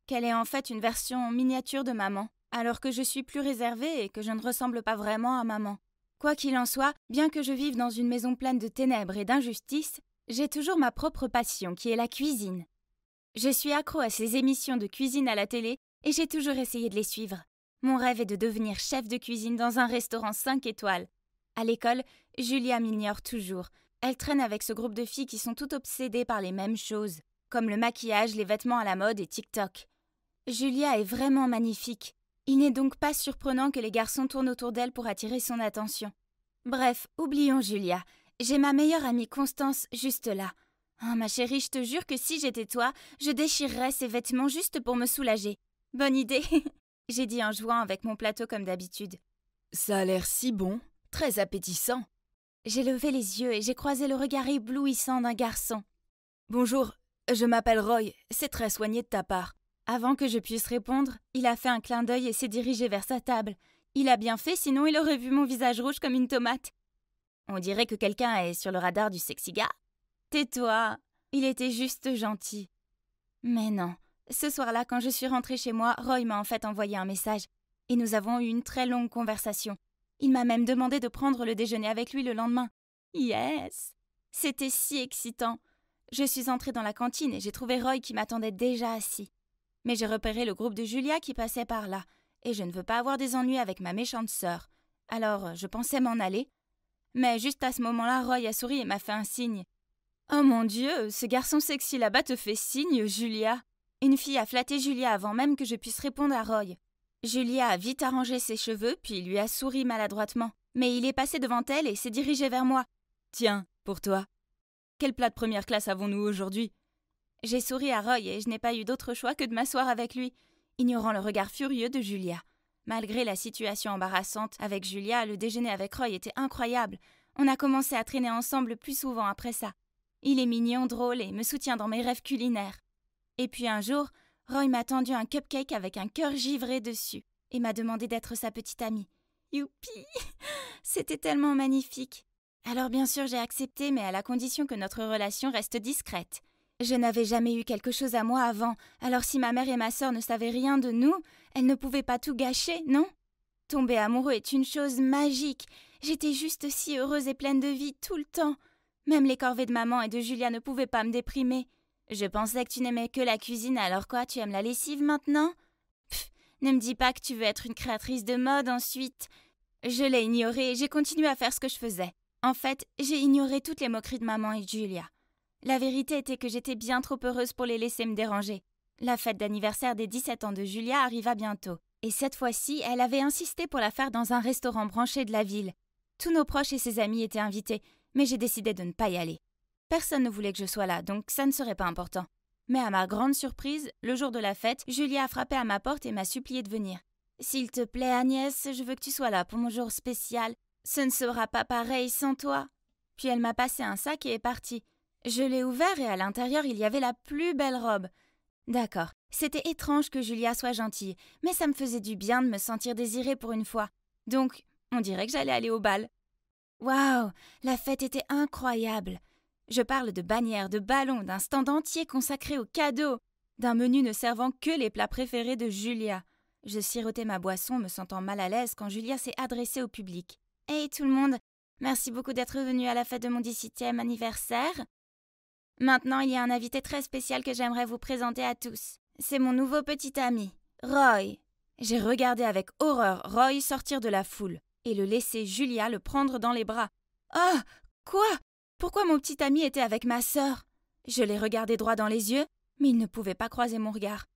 qu'elle est en fait une version miniature de maman, alors que je suis plus réservée et que je ne ressemble pas vraiment à maman. Quoi qu'il en soit, bien que je vive dans une maison pleine de ténèbres et d'injustice, j'ai toujours ma propre passion qui est la cuisine. Je suis accro à ces émissions de cuisine à la télé et j'ai toujours essayé de les suivre. Mon rêve est de devenir chef de cuisine dans un restaurant 5 étoiles. À l'école, Julia m'ignore toujours. Elle traîne avec ce groupe de filles qui sont toutes obsédées par les mêmes choses, comme le maquillage, les vêtements à la mode et TikTok. Julia est vraiment magnifique. Il n'est donc pas surprenant que les garçons tournent autour d'elle pour attirer son attention. Bref, oublions Julia. J'ai ma meilleure amie Constance juste là. Oh, ma chérie, je te jure que si j'étais toi, je déchirerais ces vêtements juste pour me soulager. Bonne idée, j'ai dit en jouant avec mon plateau comme d'habitude. Ça a l'air si bon, très appétissant. J'ai levé les yeux et j'ai croisé le regard éblouissant d'un garçon. Bonjour, je m'appelle Roy, c'est très soigné de ta part. Avant que je puisse répondre, il a fait un clin d'œil et s'est dirigé vers sa table. Il a bien fait, sinon il aurait vu mon visage rouge comme une tomate. On dirait que quelqu'un est sur le radar du sexy gars. Tais-toi, il était juste gentil. Mais non, ce soir-là, quand je suis rentrée chez moi, Roy m'a en fait envoyé un message. Et nous avons eu une très longue conversation. Il m'a même demandé de prendre le déjeuner avec lui le lendemain. Yes! C'était si excitant. Je suis entrée dans la cantine et j'ai trouvé Roy qui m'attendait déjà assis. Mais j'ai repéré le groupe de Julia qui passait par là, et je ne veux pas avoir des ennuis avec ma méchante sœur. Alors, je pensais m'en aller. Mais juste à ce moment-là, Roy a souri et m'a fait un signe. Oh mon Dieu, ce garçon sexy là-bas te fait signe, Julia. Une fille a flatté Julia avant même que je puisse répondre à Roy. Julia a vite arrangé ses cheveux, puis lui a souri maladroitement. Mais il est passé devant elle et s'est dirigé vers moi. Tiens, pour toi. Quel plat de première classe avons-nous aujourd'hui? J'ai souri à Roy et je n'ai pas eu d'autre choix que de m'asseoir avec lui, ignorant le regard furieux de Julia. Malgré la situation embarrassante avec Julia, le déjeuner avec Roy était incroyable. On a commencé à traîner ensemble plus souvent après ça. Il est mignon, drôle et me soutient dans mes rêves culinaires. Et puis un jour, Roy m'a tendu un cupcake avec un cœur givré dessus et m'a demandé d'être sa petite amie. Youpi! C'était tellement magnifique. Alors bien sûr j'ai accepté, mais à la condition que notre relation reste discrète. Je n'avais jamais eu quelque chose à moi avant, alors si ma mère et ma sœur ne savaient rien de nous, elles ne pouvaient pas tout gâcher, non? Tomber amoureux est une chose magique. J'étais juste si heureuse et pleine de vie tout le temps. Même les corvées de maman et de Julia ne pouvaient pas me déprimer. Je pensais que tu n'aimais que la cuisine, alors quoi, tu aimes la lessive maintenant? Pff, ne me dis pas que tu veux être une créatrice de mode ensuite. Je l'ai ignoré et j'ai continué à faire ce que je faisais. En fait, j'ai ignoré toutes les moqueries de maman et de Julia. La vérité était que j'étais bien trop heureuse pour les laisser me déranger. La fête d'anniversaire des 17 ans de Julia arriva bientôt. Et cette fois-ci, elle avait insisté pour la faire dans un restaurant branché de la ville. Tous nos proches et ses amis étaient invités, mais j'ai décidé de ne pas y aller. Personne ne voulait que je sois là, donc ça ne serait pas important. Mais à ma grande surprise, le jour de la fête, Julia a frappé à ma porte et m'a supplié de venir. « S'il te plaît, Agnès, je veux que tu sois là pour mon jour spécial. Ce ne sera pas pareil sans toi. » Puis elle m'a passé un sac et est partie. Je l'ai ouvert et à l'intérieur, il y avait la plus belle robe. D'accord, c'était étrange que Julia soit gentille, mais ça me faisait du bien de me sentir désirée pour une fois. Donc, on dirait que j'allais aller au bal. Waouh, la fête était incroyable. Je parle de bannières, de ballons, d'un stand entier consacré aux cadeaux, d'un menu ne servant que les plats préférés de Julia. Je sirotais ma boisson, me sentant mal à l'aise quand Julia s'est adressée au public. « Hey tout le monde, merci beaucoup d'être venu à la fête de mon 17e anniversaire. Maintenant, il y a un invité très spécial que j'aimerais vous présenter à tous. C'est mon nouveau petit ami, Roy. » J'ai regardé avec horreur Roy sortir de la foule et le laisser Julia le prendre dans les bras. « Ah, quoi ? Pourquoi mon petit ami était avec ma sœur ?» Je l'ai regardé droit dans les yeux, mais il ne pouvait pas croiser mon regard.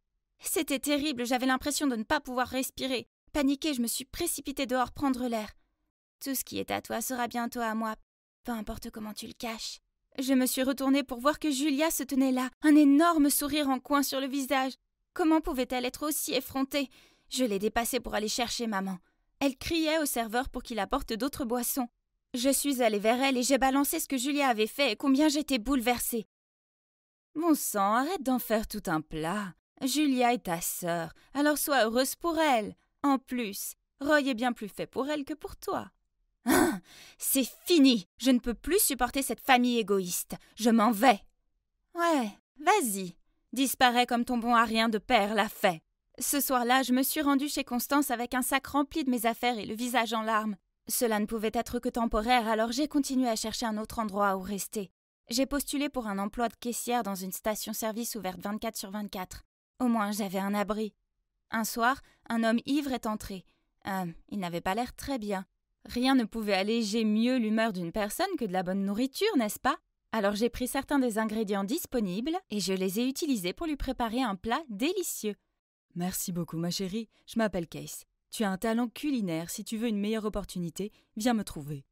C'était terrible, j'avais l'impression de ne pas pouvoir respirer. Paniquée, je me suis précipitée dehors prendre l'air. « Tout ce qui est à toi sera bientôt à moi, peu importe comment tu le caches. » Je me suis retournée pour voir que Julia se tenait là, un énorme sourire en coin sur le visage. Comment pouvait-elle être aussi effrontée? Je l'ai dépassée pour aller chercher maman. Elle criait au serveur pour qu'il apporte d'autres boissons. Je suis allée vers elle et j'ai balancé ce que Julia avait fait et combien j'étais bouleversée. « Bon sang, arrête d'en faire tout un plat. Julia est ta sœur, alors sois heureuse pour elle. En plus, Roy est bien plus fait pour elle que pour toi. » Ah, c'est fini. Je ne peux plus supporter cette famille égoïste. Je m'en vais. Ouais, vas-y. Disparais comme ton bon à rien de père l'a fait. Ce soir-là, je me suis rendue chez Constance avec un sac rempli de mes affaires et le visage en larmes. Cela ne pouvait être que temporaire, alors j'ai continué à chercher un autre endroit où rester. J'ai postulé pour un emploi de caissière dans une station-service ouverte 24/24. Au moins, j'avais un abri. Un soir, un homme ivre est entré. Il n'avait pas l'air très bien. Rien ne pouvait alléger mieux l'humeur d'une personne que de la bonne nourriture, n'est-ce pas? Alors j'ai pris certains des ingrédients disponibles et je les ai utilisés pour lui préparer un plat délicieux. Merci beaucoup, ma chérie. Je m'appelle Case. Tu as un talent culinaire. Si tu veux une meilleure opportunité, viens me trouver.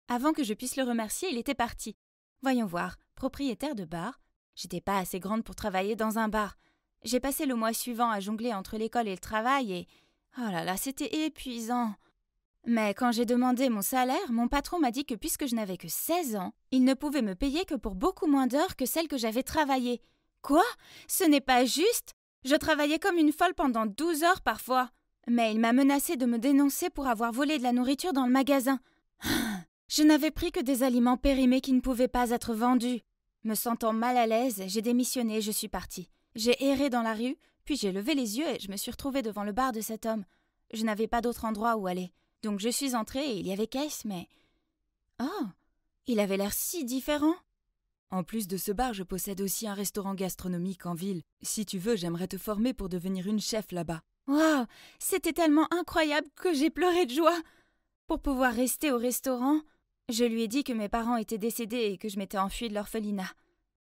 Avant que je puisse le remercier, il était parti. Voyons voir, propriétaire de bar. J'étais pas assez grande pour travailler dans un bar. J'ai passé le mois suivant à jongler entre l'école et le travail et... Oh là là, c'était épuisant. Mais quand j'ai demandé mon salaire, mon patron m'a dit que puisque je n'avais que 16 ans, il ne pouvait me payer que pour beaucoup moins d'heures que celles que j'avais travaillées. Quoi? Ce n'est pas juste? Je travaillais comme une folle pendant 12 heures parfois. Mais il m'a menacé de me dénoncer pour avoir volé de la nourriture dans le magasin. Je n'avais pris que des aliments périmés qui ne pouvaient pas être vendus. Me sentant mal à l'aise, j'ai démissionné et je suis partie. J'ai erré dans la rue, puis j'ai levé les yeux et je me suis retrouvée devant le bar de cet homme. Je n'avais pas d'autre endroit où aller. Donc je suis entrée et il y avait Case, mais... Oh, il avait l'air si différent. En plus de ce bar, je possède aussi un restaurant gastronomique en ville. Si tu veux, j'aimerais te former pour devenir une chef là-bas. Waouh, c'était tellement incroyable que j'ai pleuré de joie. Pour pouvoir rester au restaurant, je lui ai dit que mes parents étaient décédés et que je m'étais enfuie de l'orphelinat.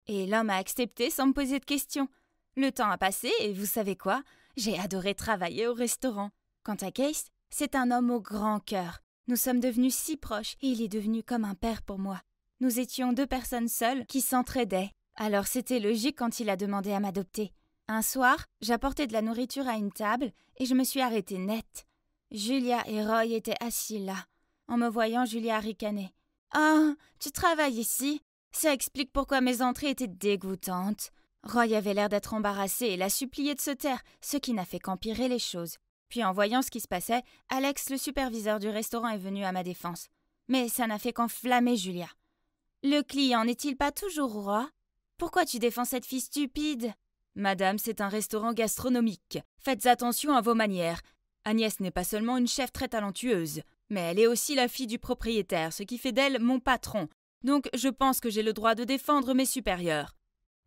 Et l'homme a accepté sans me poser de questions. Le temps a passé et vous savez quoi? J'ai adoré travailler au restaurant. Quant à Case, c'est un homme au grand cœur. Nous sommes devenus si proches et il est devenu comme un père pour moi. Nous étions deux personnes seules qui s'entraidaient. Alors c'était logique quand il a demandé à m'adopter. Un soir, j'apportais de la nourriture à une table et je me suis arrêtée net. Julia et Roy étaient assis là. En me voyant, Julia a ricané. « Ah, tu travailles ici ? Ça explique pourquoi mes entrées étaient dégoûtantes. » Roy avait l'air d'être embarrassé et l'a supplié de se taire, ce qui n'a fait qu'empirer les choses. Puis en voyant ce qui se passait, Alex, le superviseur du restaurant, est venu à ma défense. Mais ça n'a fait qu'enflammer Julia. « Le client n'est-il pas toujours roi ? Pourquoi tu défends cette fille stupide ? » « Madame, c'est un restaurant gastronomique. Faites attention à vos manières. Agnès n'est pas seulement une chef très talentueuse, mais elle est aussi la fille du propriétaire, ce qui fait d'elle mon patron. Donc je pense que j'ai le droit de défendre mes supérieurs. »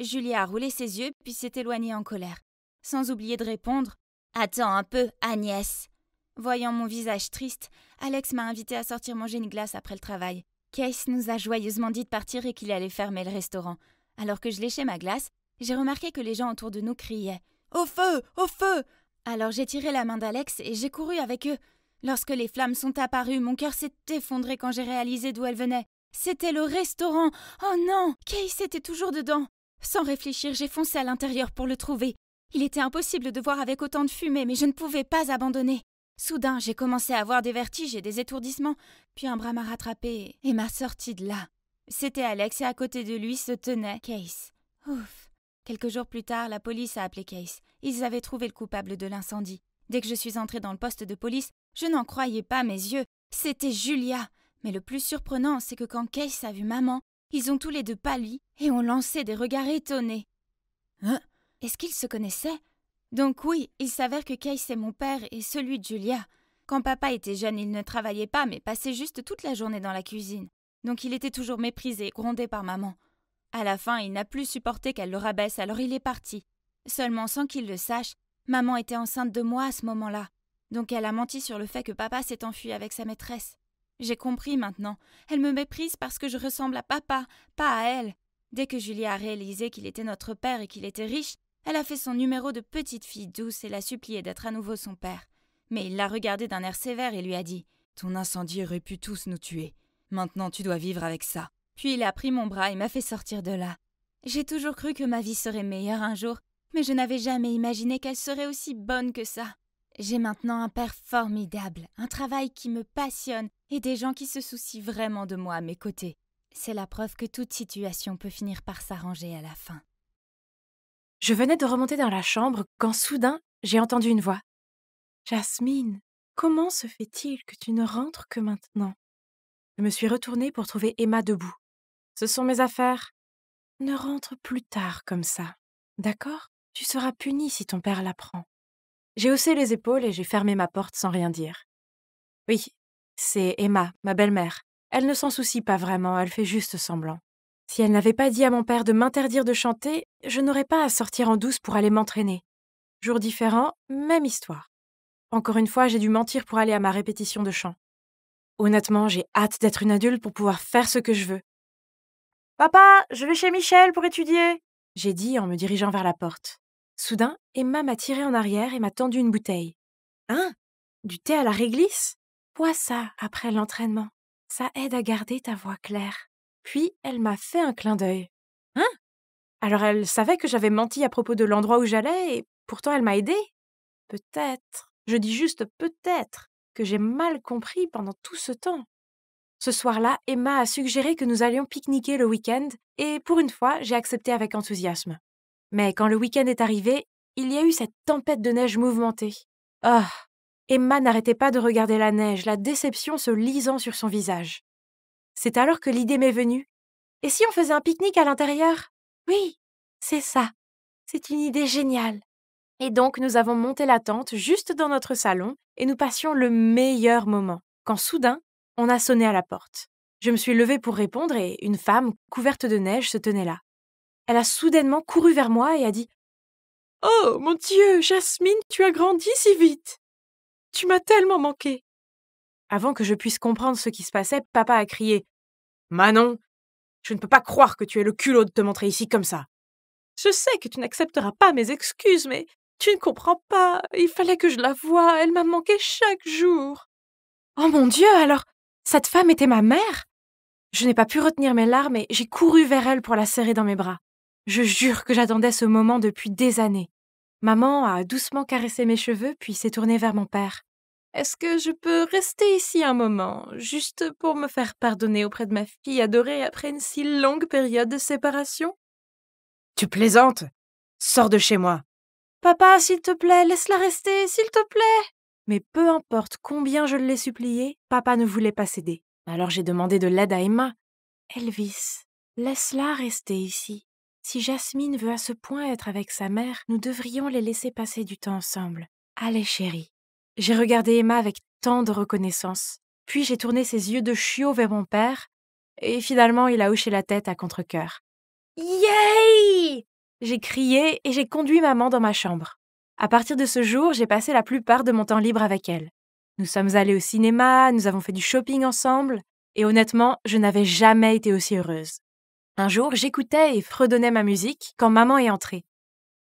Julia a roulé ses yeux puis s'est éloignée en colère, sans oublier de répondre « Attends un peu, Agnès !» Voyant mon visage triste, Alex m'a invité à sortir manger une glace après le travail. Case nous a joyeusement dit de partir et qu'il allait fermer le restaurant. Alors que je léchais ma glace, j'ai remarqué que les gens autour de nous criaient « Au feu! Au feu !» Alors j'ai tiré la main d'Alex et j'ai couru avec eux. Lorsque les flammes sont apparues, mon cœur s'est effondré quand j'ai réalisé d'où elles venaient. C'était le restaurant. Oh non, Case était toujours dedans. Sans réfléchir, j'ai foncé à l'intérieur pour le trouver. Il était impossible de voir avec autant de fumée, mais je ne pouvais pas abandonner. Soudain, j'ai commencé à avoir des vertiges et des étourdissements, puis un bras m'a rattrapé et m'a sorti de là. C'était Alex et à côté de lui se tenait Case. Ouf. Quelques jours plus tard, la police a appelé Case. Ils avaient trouvé le coupable de l'incendie. Dès que je suis entrée dans le poste de police, je n'en croyais pas mes yeux. C'était Julia. Mais le plus surprenant, c'est que quand Case a vu maman, ils ont tous les deux pâli et ont lancé des regards étonnés. Hein? Est-ce qu'ils se connaissaient? Donc oui, il s'avère que Case est mon père et celui de Julia. Quand papa était jeune, il ne travaillait pas, mais passait juste toute la journée dans la cuisine. Donc il était toujours méprisé, grondé par maman. À la fin, il n'a plus supporté qu'elle le rabaisse, alors il est parti. Seulement sans qu'il le sache, maman était enceinte de moi à ce moment-là. Donc elle a menti sur le fait que papa s'est enfui avec sa maîtresse. J'ai compris maintenant. Elle me méprise parce que je ressemble à papa, pas à elle. Dès que Julia a réalisé qu'il était notre père et qu'il était riche, elle a fait son numéro de petite fille douce et l'a supplié d'être à nouveau son père. Mais il l'a regardé d'un air sévère et lui a dit « Ton incendie aurait pu tous nous tuer. Maintenant tu dois vivre avec ça. » Puis il a pris mon bras et m'a fait sortir de là. J'ai toujours cru que ma vie serait meilleure un jour, mais je n'avais jamais imaginé qu'elle serait aussi bonne que ça. J'ai maintenant un père formidable, un travail qui me passionne et des gens qui se soucient vraiment de moi à mes côtés. C'est la preuve que toute situation peut finir par s'arranger à la fin. Je venais de remonter dans la chambre quand soudain, j'ai entendu une voix. « Jasmine, comment se fait-il que tu ne rentres que maintenant ?» Je me suis retournée pour trouver Emma debout. « Ce sont mes affaires. Ne rentre plus tard comme ça. D'accord ? Tu seras punie si ton père l'apprend. » J'ai haussé les épaules et j'ai fermé ma porte sans rien dire. Oui, c'est Emma, ma belle-mère. Elle ne s'en soucie pas vraiment, elle fait juste semblant. Si elle n'avait pas dit à mon père de m'interdire de chanter, je n'aurais pas à sortir en douce pour aller m'entraîner. Jour différent, même histoire. Encore une fois, j'ai dû mentir pour aller à ma répétition de chant. Honnêtement, j'ai hâte d'être une adulte pour pouvoir faire ce que je veux. « Papa, je vais chez Michel pour étudier !» j'ai dit en me dirigeant vers la porte. Soudain, Emma m'a tiré en arrière et m'a tendu une bouteille. « Hein ? Du thé à la réglisse ? Bois ça après l'entraînement. Ça aide à garder ta voix claire. » Puis, elle m'a fait un clin d'œil. « Hein ? Alors elle savait que j'avais menti à propos de l'endroit où j'allais et pourtant elle m'a aidée ? Peut-être, je dis juste peut-être, que j'ai mal compris pendant tout ce temps. » Ce soir-là, Emma a suggéré que nous allions pique-niquer le week-end et pour une fois, j'ai accepté avec enthousiasme. Mais quand le week-end est arrivé, il y a eu cette tempête de neige mouvementée. Ah ! Emma n'arrêtait pas de regarder la neige, la déception se lisant sur son visage. C'est alors que l'idée m'est venue. Et si on faisait un pique-nique à l'intérieur ? Oui, c'est ça. C'est une idée géniale. Et donc, nous avons monté la tente juste dans notre salon et nous passions le meilleur moment. Quand soudain, on a sonné à la porte. Je me suis levée pour répondre et une femme, couverte de neige, se tenait là. Elle a soudainement couru vers moi et a dit « Oh, mon Dieu, Jasmine, tu as grandi si vite. Tu m'as tellement manqué. » Avant que je puisse comprendre ce qui se passait, papa a crié « Manon, je ne peux pas croire que tu aies le culot de te montrer ici comme ça. Je sais que tu n'accepteras pas mes excuses, mais tu ne comprends pas. Il fallait que je la voie, elle m'a manqué chaque jour. » Oh mon Dieu, alors, cette femme était ma mère ? Je n'ai pas pu retenir mes larmes et j'ai couru vers elle pour la serrer dans mes bras. Je jure que j'attendais ce moment depuis des années. Maman a doucement caressé mes cheveux puis s'est tournée vers mon père. Est-ce que je peux rester ici un moment, juste pour me faire pardonner auprès de ma fille adorée après une si longue période de séparation? Tu plaisantes? Sors de chez moi. Papa, s'il te plaît, laisse-la rester, s'il te plaît. Mais peu importe combien je l'ai supplié, papa ne voulait pas céder. Alors j'ai demandé de l'aide à Emma. Elvis, laisse-la rester ici. Si Jasmine veut à ce point être avec sa mère, nous devrions les laisser passer du temps ensemble. Allez, chérie. J'ai regardé Emma avec tant de reconnaissance. Puis j'ai tourné ses yeux de chiot vers mon père, et finalement il a hoché la tête à contre-cœur. Yay! J'ai crié et j'ai conduit maman dans ma chambre. À partir de ce jour, j'ai passé la plupart de mon temps libre avec elle. Nous sommes allés au cinéma, nous avons fait du shopping ensemble, et honnêtement, je n'avais jamais été aussi heureuse. Un jour, j'écoutais et fredonnais ma musique quand maman est entrée.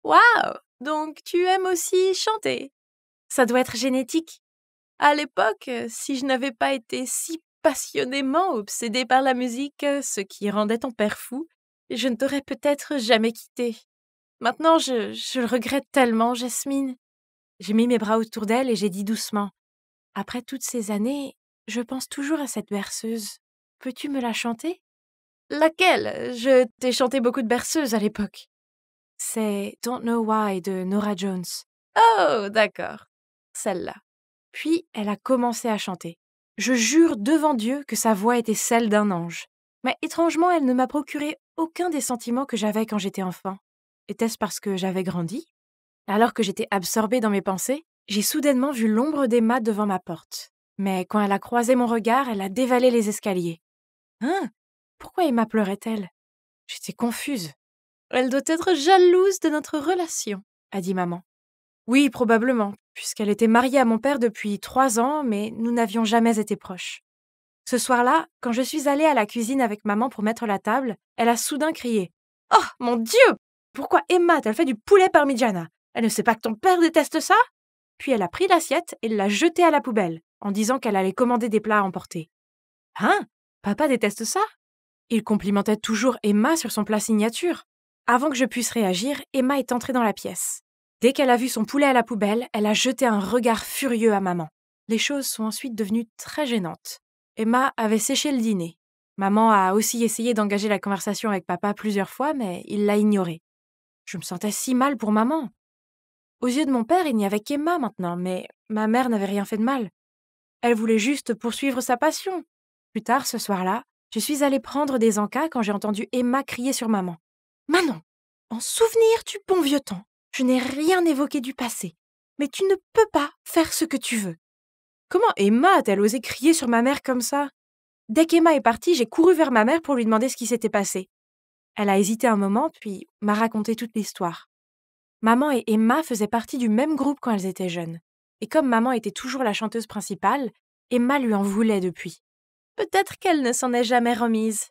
Waouh! Donc tu aimes aussi chanter? Ça doit être génétique. À l'époque, si je n'avais pas été si passionnément obsédée par la musique, ce qui rendait ton père fou, je ne t'aurais peut-être jamais quitté. Maintenant, je le regrette tellement, Jasmine. J'ai mis mes bras autour d'elle et j'ai dit doucement. Après toutes ces années, je pense toujours à cette berceuse. Peux-tu me la chanter? Laquelle? Je t'ai chanté beaucoup de berceuses à l'époque. C'est Don't Know Why de Norah Jones. Oh, d'accord. Celle-là. Puis elle a commencé à chanter. Je jure devant Dieu que sa voix était celle d'un ange. Mais étrangement, elle ne m'a procuré aucun des sentiments que j'avais quand j'étais enfant. Était-ce parce que j'avais grandi? Alors que j'étais absorbée dans mes pensées, j'ai soudainement vu l'ombre d'Emma devant ma porte. Mais quand elle a croisé mon regard, elle a dévalé les escaliers. Hein? Pourquoi Emma pleurait-elle? J'étais confuse. Elle doit être jalouse de notre relation, a dit maman. Oui, probablement, puisqu'elle était mariée à mon père depuis 3 ans, mais nous n'avions jamais été proches. Ce soir-là, quand je suis allée à la cuisine avec maman pour mettre la table, elle a soudain crié. « Oh, mon Dieu! Pourquoi Emma a-t-elle fait du poulet parmigiana? Elle ne sait pas que ton père déteste ça? » Puis elle a pris l'assiette et l'a jetée à la poubelle, en disant qu'elle allait commander des plats à emporter. Hein? Papa déteste ça? Il complimentait toujours Emma sur son plat signature. Avant que je puisse réagir, Emma est entrée dans la pièce. Dès qu'elle a vu son poulet à la poubelle, elle a jeté un regard furieux à maman. Les choses sont ensuite devenues très gênantes. Emma avait séché le dîner. Maman a aussi essayé d'engager la conversation avec papa plusieurs fois, mais il l'a ignorée. Je me sentais si mal pour maman. Aux yeux de mon père, il n'y avait qu'Emma maintenant, mais ma mère n'avait rien fait de mal. Elle voulait juste poursuivre sa passion. Plus tard, ce soir-là, je suis allée prendre des encas quand j'ai entendu Emma crier sur maman. « Manon, en souvenir du bon vieux temps, je n'ai rien évoqué du passé, mais tu ne peux pas faire ce que tu veux. » Comment Emma a-t-elle osé crier sur ma mère comme ça? Dès qu'Emma est partie, j'ai couru vers ma mère pour lui demander ce qui s'était passé. Elle a hésité un moment, puis m'a raconté toute l'histoire. Maman et Emma faisaient partie du même groupe quand elles étaient jeunes. Et comme maman était toujours la chanteuse principale, Emma lui en voulait depuis. Peut-être qu'elle ne s'en est jamais remise.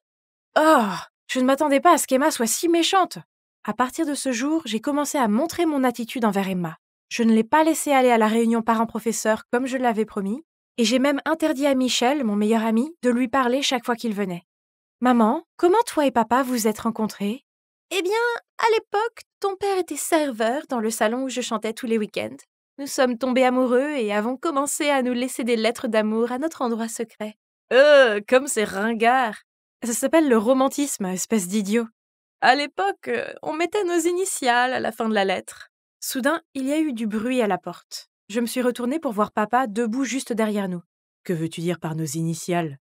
Oh, je ne m'attendais pas à ce qu'Emma soit si méchante. À partir de ce jour, j'ai commencé à montrer mon attitude envers Emma. Je ne l'ai pas laissée aller à la réunion parents-professeurs comme je l'avais promis, et j'ai même interdit à Michel, mon meilleur ami, de lui parler chaque fois qu'il venait. Maman, comment toi et papa vous êtes rencontrés? Eh bien, à l'époque, ton père était serveur dans le salon où je chantais tous les week-ends. Nous sommes tombés amoureux et avons commencé à nous laisser des lettres d'amour à notre endroit secret. Comme c'est ringard. Ça s'appelle le romantisme, espèce d'idiot. À l'époque, on mettait nos initiales à la fin de la lettre. Soudain, il y a eu du bruit à la porte. Je me suis retournée pour voir papa debout juste derrière nous. Que veux-tu dire par nos initiales?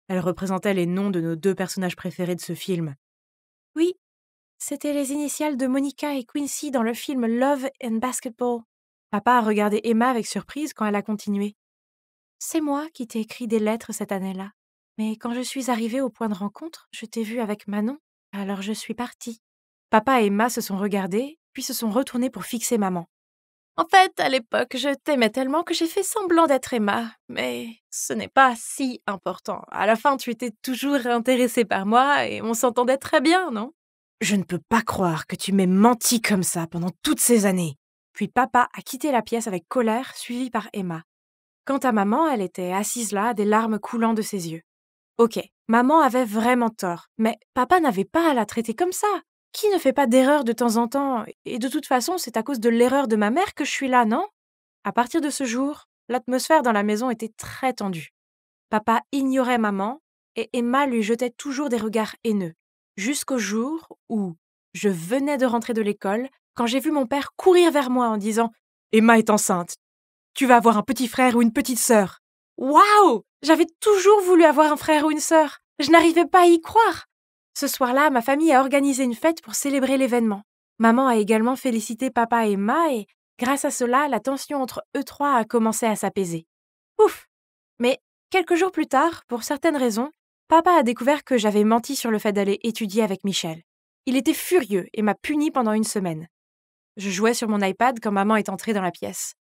Elles représentaient les noms de nos 2 personnages préférés de ce film. Oui, c'était les initiales de Monica et Quincy dans le film Love and Basketball. Papa a regardé Emma avec surprise quand elle a continué. C'est moi qui t'ai écrit des lettres cette année-là. Mais quand je suis arrivée au point de rencontre, je t'ai vue avec Manon, alors je suis partie. Papa et Emma se sont regardés, puis se sont retournés pour fixer maman. En fait, à l'époque, je t'aimais tellement que j'ai fait semblant d'être Emma, mais ce n'est pas si important. À la fin, tu étais toujours intéressée par moi et on s'entendait très bien, non? Je ne peux pas croire que tu m'aies menti comme ça pendant toutes ces années. Puis papa a quitté la pièce avec colère, suivi par Emma. Quant à maman, elle était assise là, des larmes coulant de ses yeux. Ok, maman avait vraiment tort, mais papa n'avait pas à la traiter comme ça. qui ne fait pas d'erreur de temps en temps? Et de toute façon, c'est à cause de l'erreur de ma mère que je suis là, non? À partir de ce jour, l'atmosphère dans la maison était très tendue. Papa ignorait maman et Emma lui jetait toujours des regards haineux. Jusqu'au jour où je venais de rentrer de l'école, quand j'ai vu mon père courir vers moi en disant « Emma est enceinte. Tu vas avoir un petit frère ou une petite sœur. » Waouh! J'avais toujours voulu avoir un frère ou une sœur. Je n'arrivais pas à y croire. Ce soir-là, ma famille a organisé une fête pour célébrer l'événement. Maman a également félicité papa et Emma et, grâce à cela, la tension entre eux trois a commencé à s'apaiser. Ouf! Mais quelques jours plus tard, pour certaines raisons, papa a découvert que j'avais menti sur le fait d'aller étudier avec Michel. Il était furieux et m'a puni pendant une semaine. Je jouais sur mon iPad quand maman est entrée dans la pièce.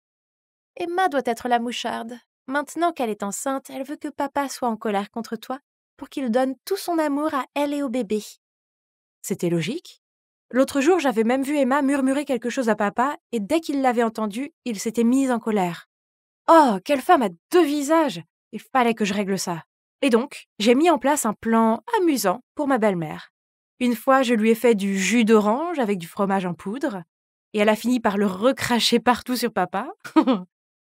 Emma doit être la moucharde. Maintenant qu'elle est enceinte, elle veut que papa soit en colère contre toi pour qu'il donne tout son amour à elle et au bébé. C'était logique. L'autre jour, j'avais même vu Emma murmurer quelque chose à papa et dès qu'il l'avait entendu, il s'était mis en colère. Oh, quelle femme a deux visages! Il fallait que je règle ça. Et donc, j'ai mis en place un plan amusant pour ma belle-mère. Une fois, je lui ai fait du jus d'orange avec du fromage en poudre et elle a fini par le recracher partout sur papa.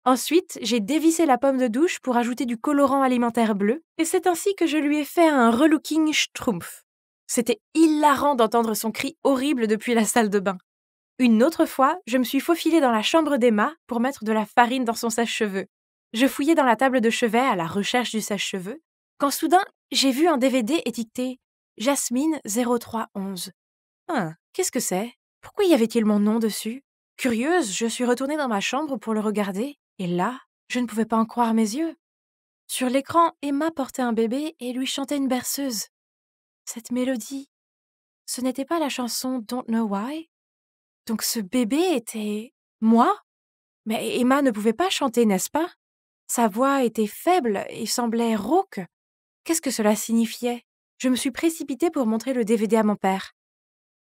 Ensuite, j'ai dévissé la pomme de douche pour ajouter du colorant alimentaire bleu et c'est ainsi que je lui ai fait un relooking schtroumpf. C'était hilarant d'entendre son cri horrible depuis la salle de bain. Une autre fois, je me suis faufilée dans la chambre d'Emma pour mettre de la farine dans son sèche-cheveux. Je fouillais dans la table de chevet à la recherche du sèche-cheveux, quand soudain, j'ai vu un DVD étiqueté « Jasmine 0311 ». Qu'est-ce que c'est? Pourquoi y avait-il mon nom dessus? Curieuse, je suis retournée dans ma chambre pour le regarder, et là, je ne pouvais pas en croire mes yeux. Sur l'écran, Emma portait un bébé et lui chantait une berceuse. Cette mélodie, ce n'était pas la chanson « Don't Know Why ». Donc ce bébé était... moi? Mais Emma ne pouvait pas chanter, n'est-ce pas? Sa voix était faible et semblait rauque. Qu'est-ce que cela signifiait? Je me suis précipitée pour montrer le DVD à mon père.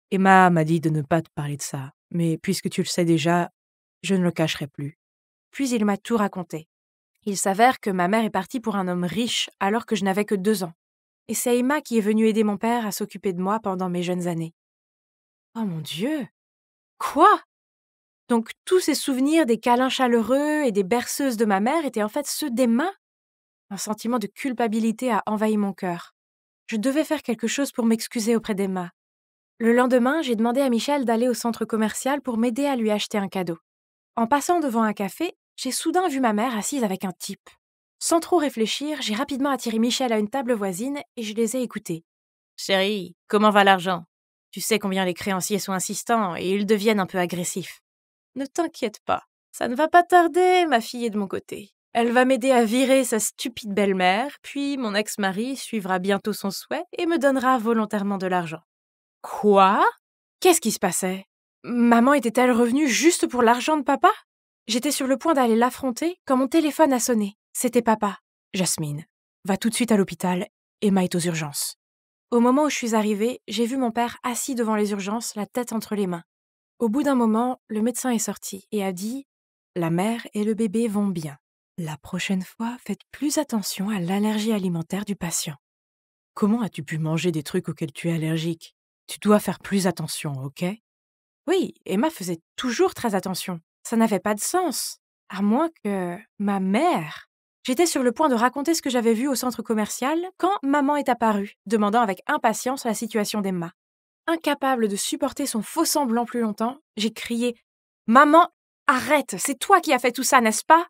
Emma m'a dit de ne pas te parler de ça, mais puisque tu le sais déjà, je ne le cacherai plus. Puis il m'a tout raconté. Il s'avère que ma mère est partie pour un homme riche alors que je n'avais que 2 ans. Et c'est Emma qui est venue aider mon père à s'occuper de moi pendant mes jeunes années. Oh mon Dieu! Quoi? Donc tous ces souvenirs des câlins chaleureux et des berceuses de ma mère étaient en fait ceux d'Emma? Un sentiment de culpabilité a envahi mon cœur. Je devais faire quelque chose pour m'excuser auprès d'Emma. Le lendemain, j'ai demandé à Michel d'aller au centre commercial pour m'aider à lui acheter un cadeau. En passant devant un café, j'ai soudain vu ma mère assise avec un type. Sans trop réfléchir, j'ai rapidement attiré Michel à une table voisine et je les ai écoutés. « Chérie, comment va l'argent? Tu sais combien les créanciers sont insistants et ils deviennent un peu agressifs. » Ne t'inquiète pas, ça ne va pas tarder, ma fille est de mon côté. Elle va m'aider à virer sa stupide belle-mère, puis mon ex-mari suivra bientôt son souhait et me donnera volontairement de l'argent. Quoi? Qu'est-ce qui se passait? Maman était-elle revenue juste pour l'argent de papa? J'étais sur le point d'aller l'affronter quand mon téléphone a sonné. C'était papa. Jasmine, va tout de suite à l'hôpital. Emma est aux urgences. Au moment où je suis arrivée, j'ai vu mon père assis devant les urgences, la tête entre les mains. Au bout d'un moment, le médecin est sorti et a dit « La mère et le bébé vont bien. La prochaine fois, faites plus attention à l'allergie alimentaire du patient. » Comment as-tu pu manger des trucs auxquels tu es allergique? Tu dois faire plus attention, ok? Oui, Emma faisait toujours très attention. Ça n'avait pas de sens. À moins que... ma mère... J'étais sur le point de raconter ce que j'avais vu au centre commercial quand maman est apparue, demandant avec impatience la situation d'Emma. Incapable de supporter son faux semblant plus longtemps, j'ai crié « Maman, arrête, c'est toi qui as fait tout ça, n'est-ce pas ?»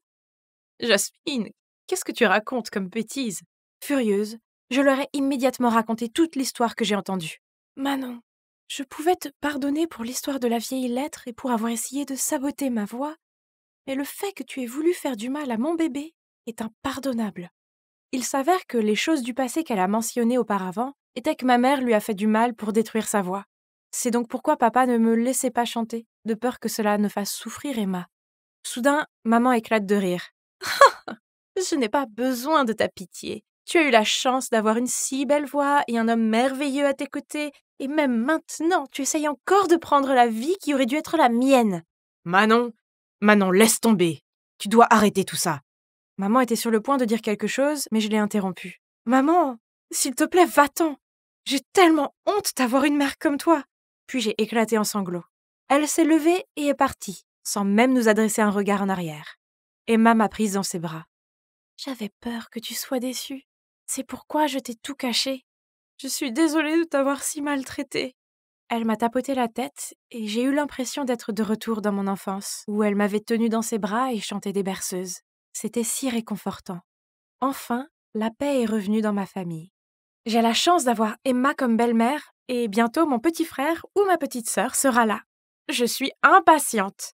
Jasmine, qu'est-ce que tu racontes comme bêtise? Furieuse, je leur ai immédiatement raconté toute l'histoire que j'ai entendue. Manon, je pouvais te pardonner pour l'histoire de la vieille lettre et pour avoir essayé de saboter ma voix, mais le fait que tu aies voulu faire du mal à mon bébé est impardonnable. Il s'avère que les choses du passé qu'elle a mentionnées auparavant étaient que ma mère lui a fait du mal pour détruire sa voix. C'est donc pourquoi papa ne me laissait pas chanter, de peur que cela ne fasse souffrir Emma. Soudain, maman éclate de rire. « Je n'ai pas besoin de ta pitié. Tu as eu la chance d'avoir une si belle voix et un homme merveilleux à tes côtés, et même maintenant, tu essayes encore de prendre la vie qui aurait dû être la mienne. » Manon, laisse tomber. Tu dois arrêter tout ça. Maman était sur le point de dire quelque chose, mais je l'ai interrompue. Maman, s'il te plaît, va-t'en. J'ai tellement honte d'avoir une mère comme toi. Puis j'ai éclaté en sanglots. Elle s'est levée et est partie, sans même nous adresser un regard en arrière. Emma m'a prise dans ses bras. J'avais peur que tu sois déçue. C'est pourquoi je t'ai tout caché. Je suis désolée de t'avoir si maltraitée. Elle m'a tapoté la tête et j'ai eu l'impression d'être de retour dans mon enfance, où elle m'avait tenue dans ses bras et chanté des berceuses. C'était si réconfortant. Enfin, la paix est revenue dans ma famille. J'ai la chance d'avoir Emma comme belle-mère et bientôt mon petit frère ou ma petite sœur sera là. Je suis impatiente.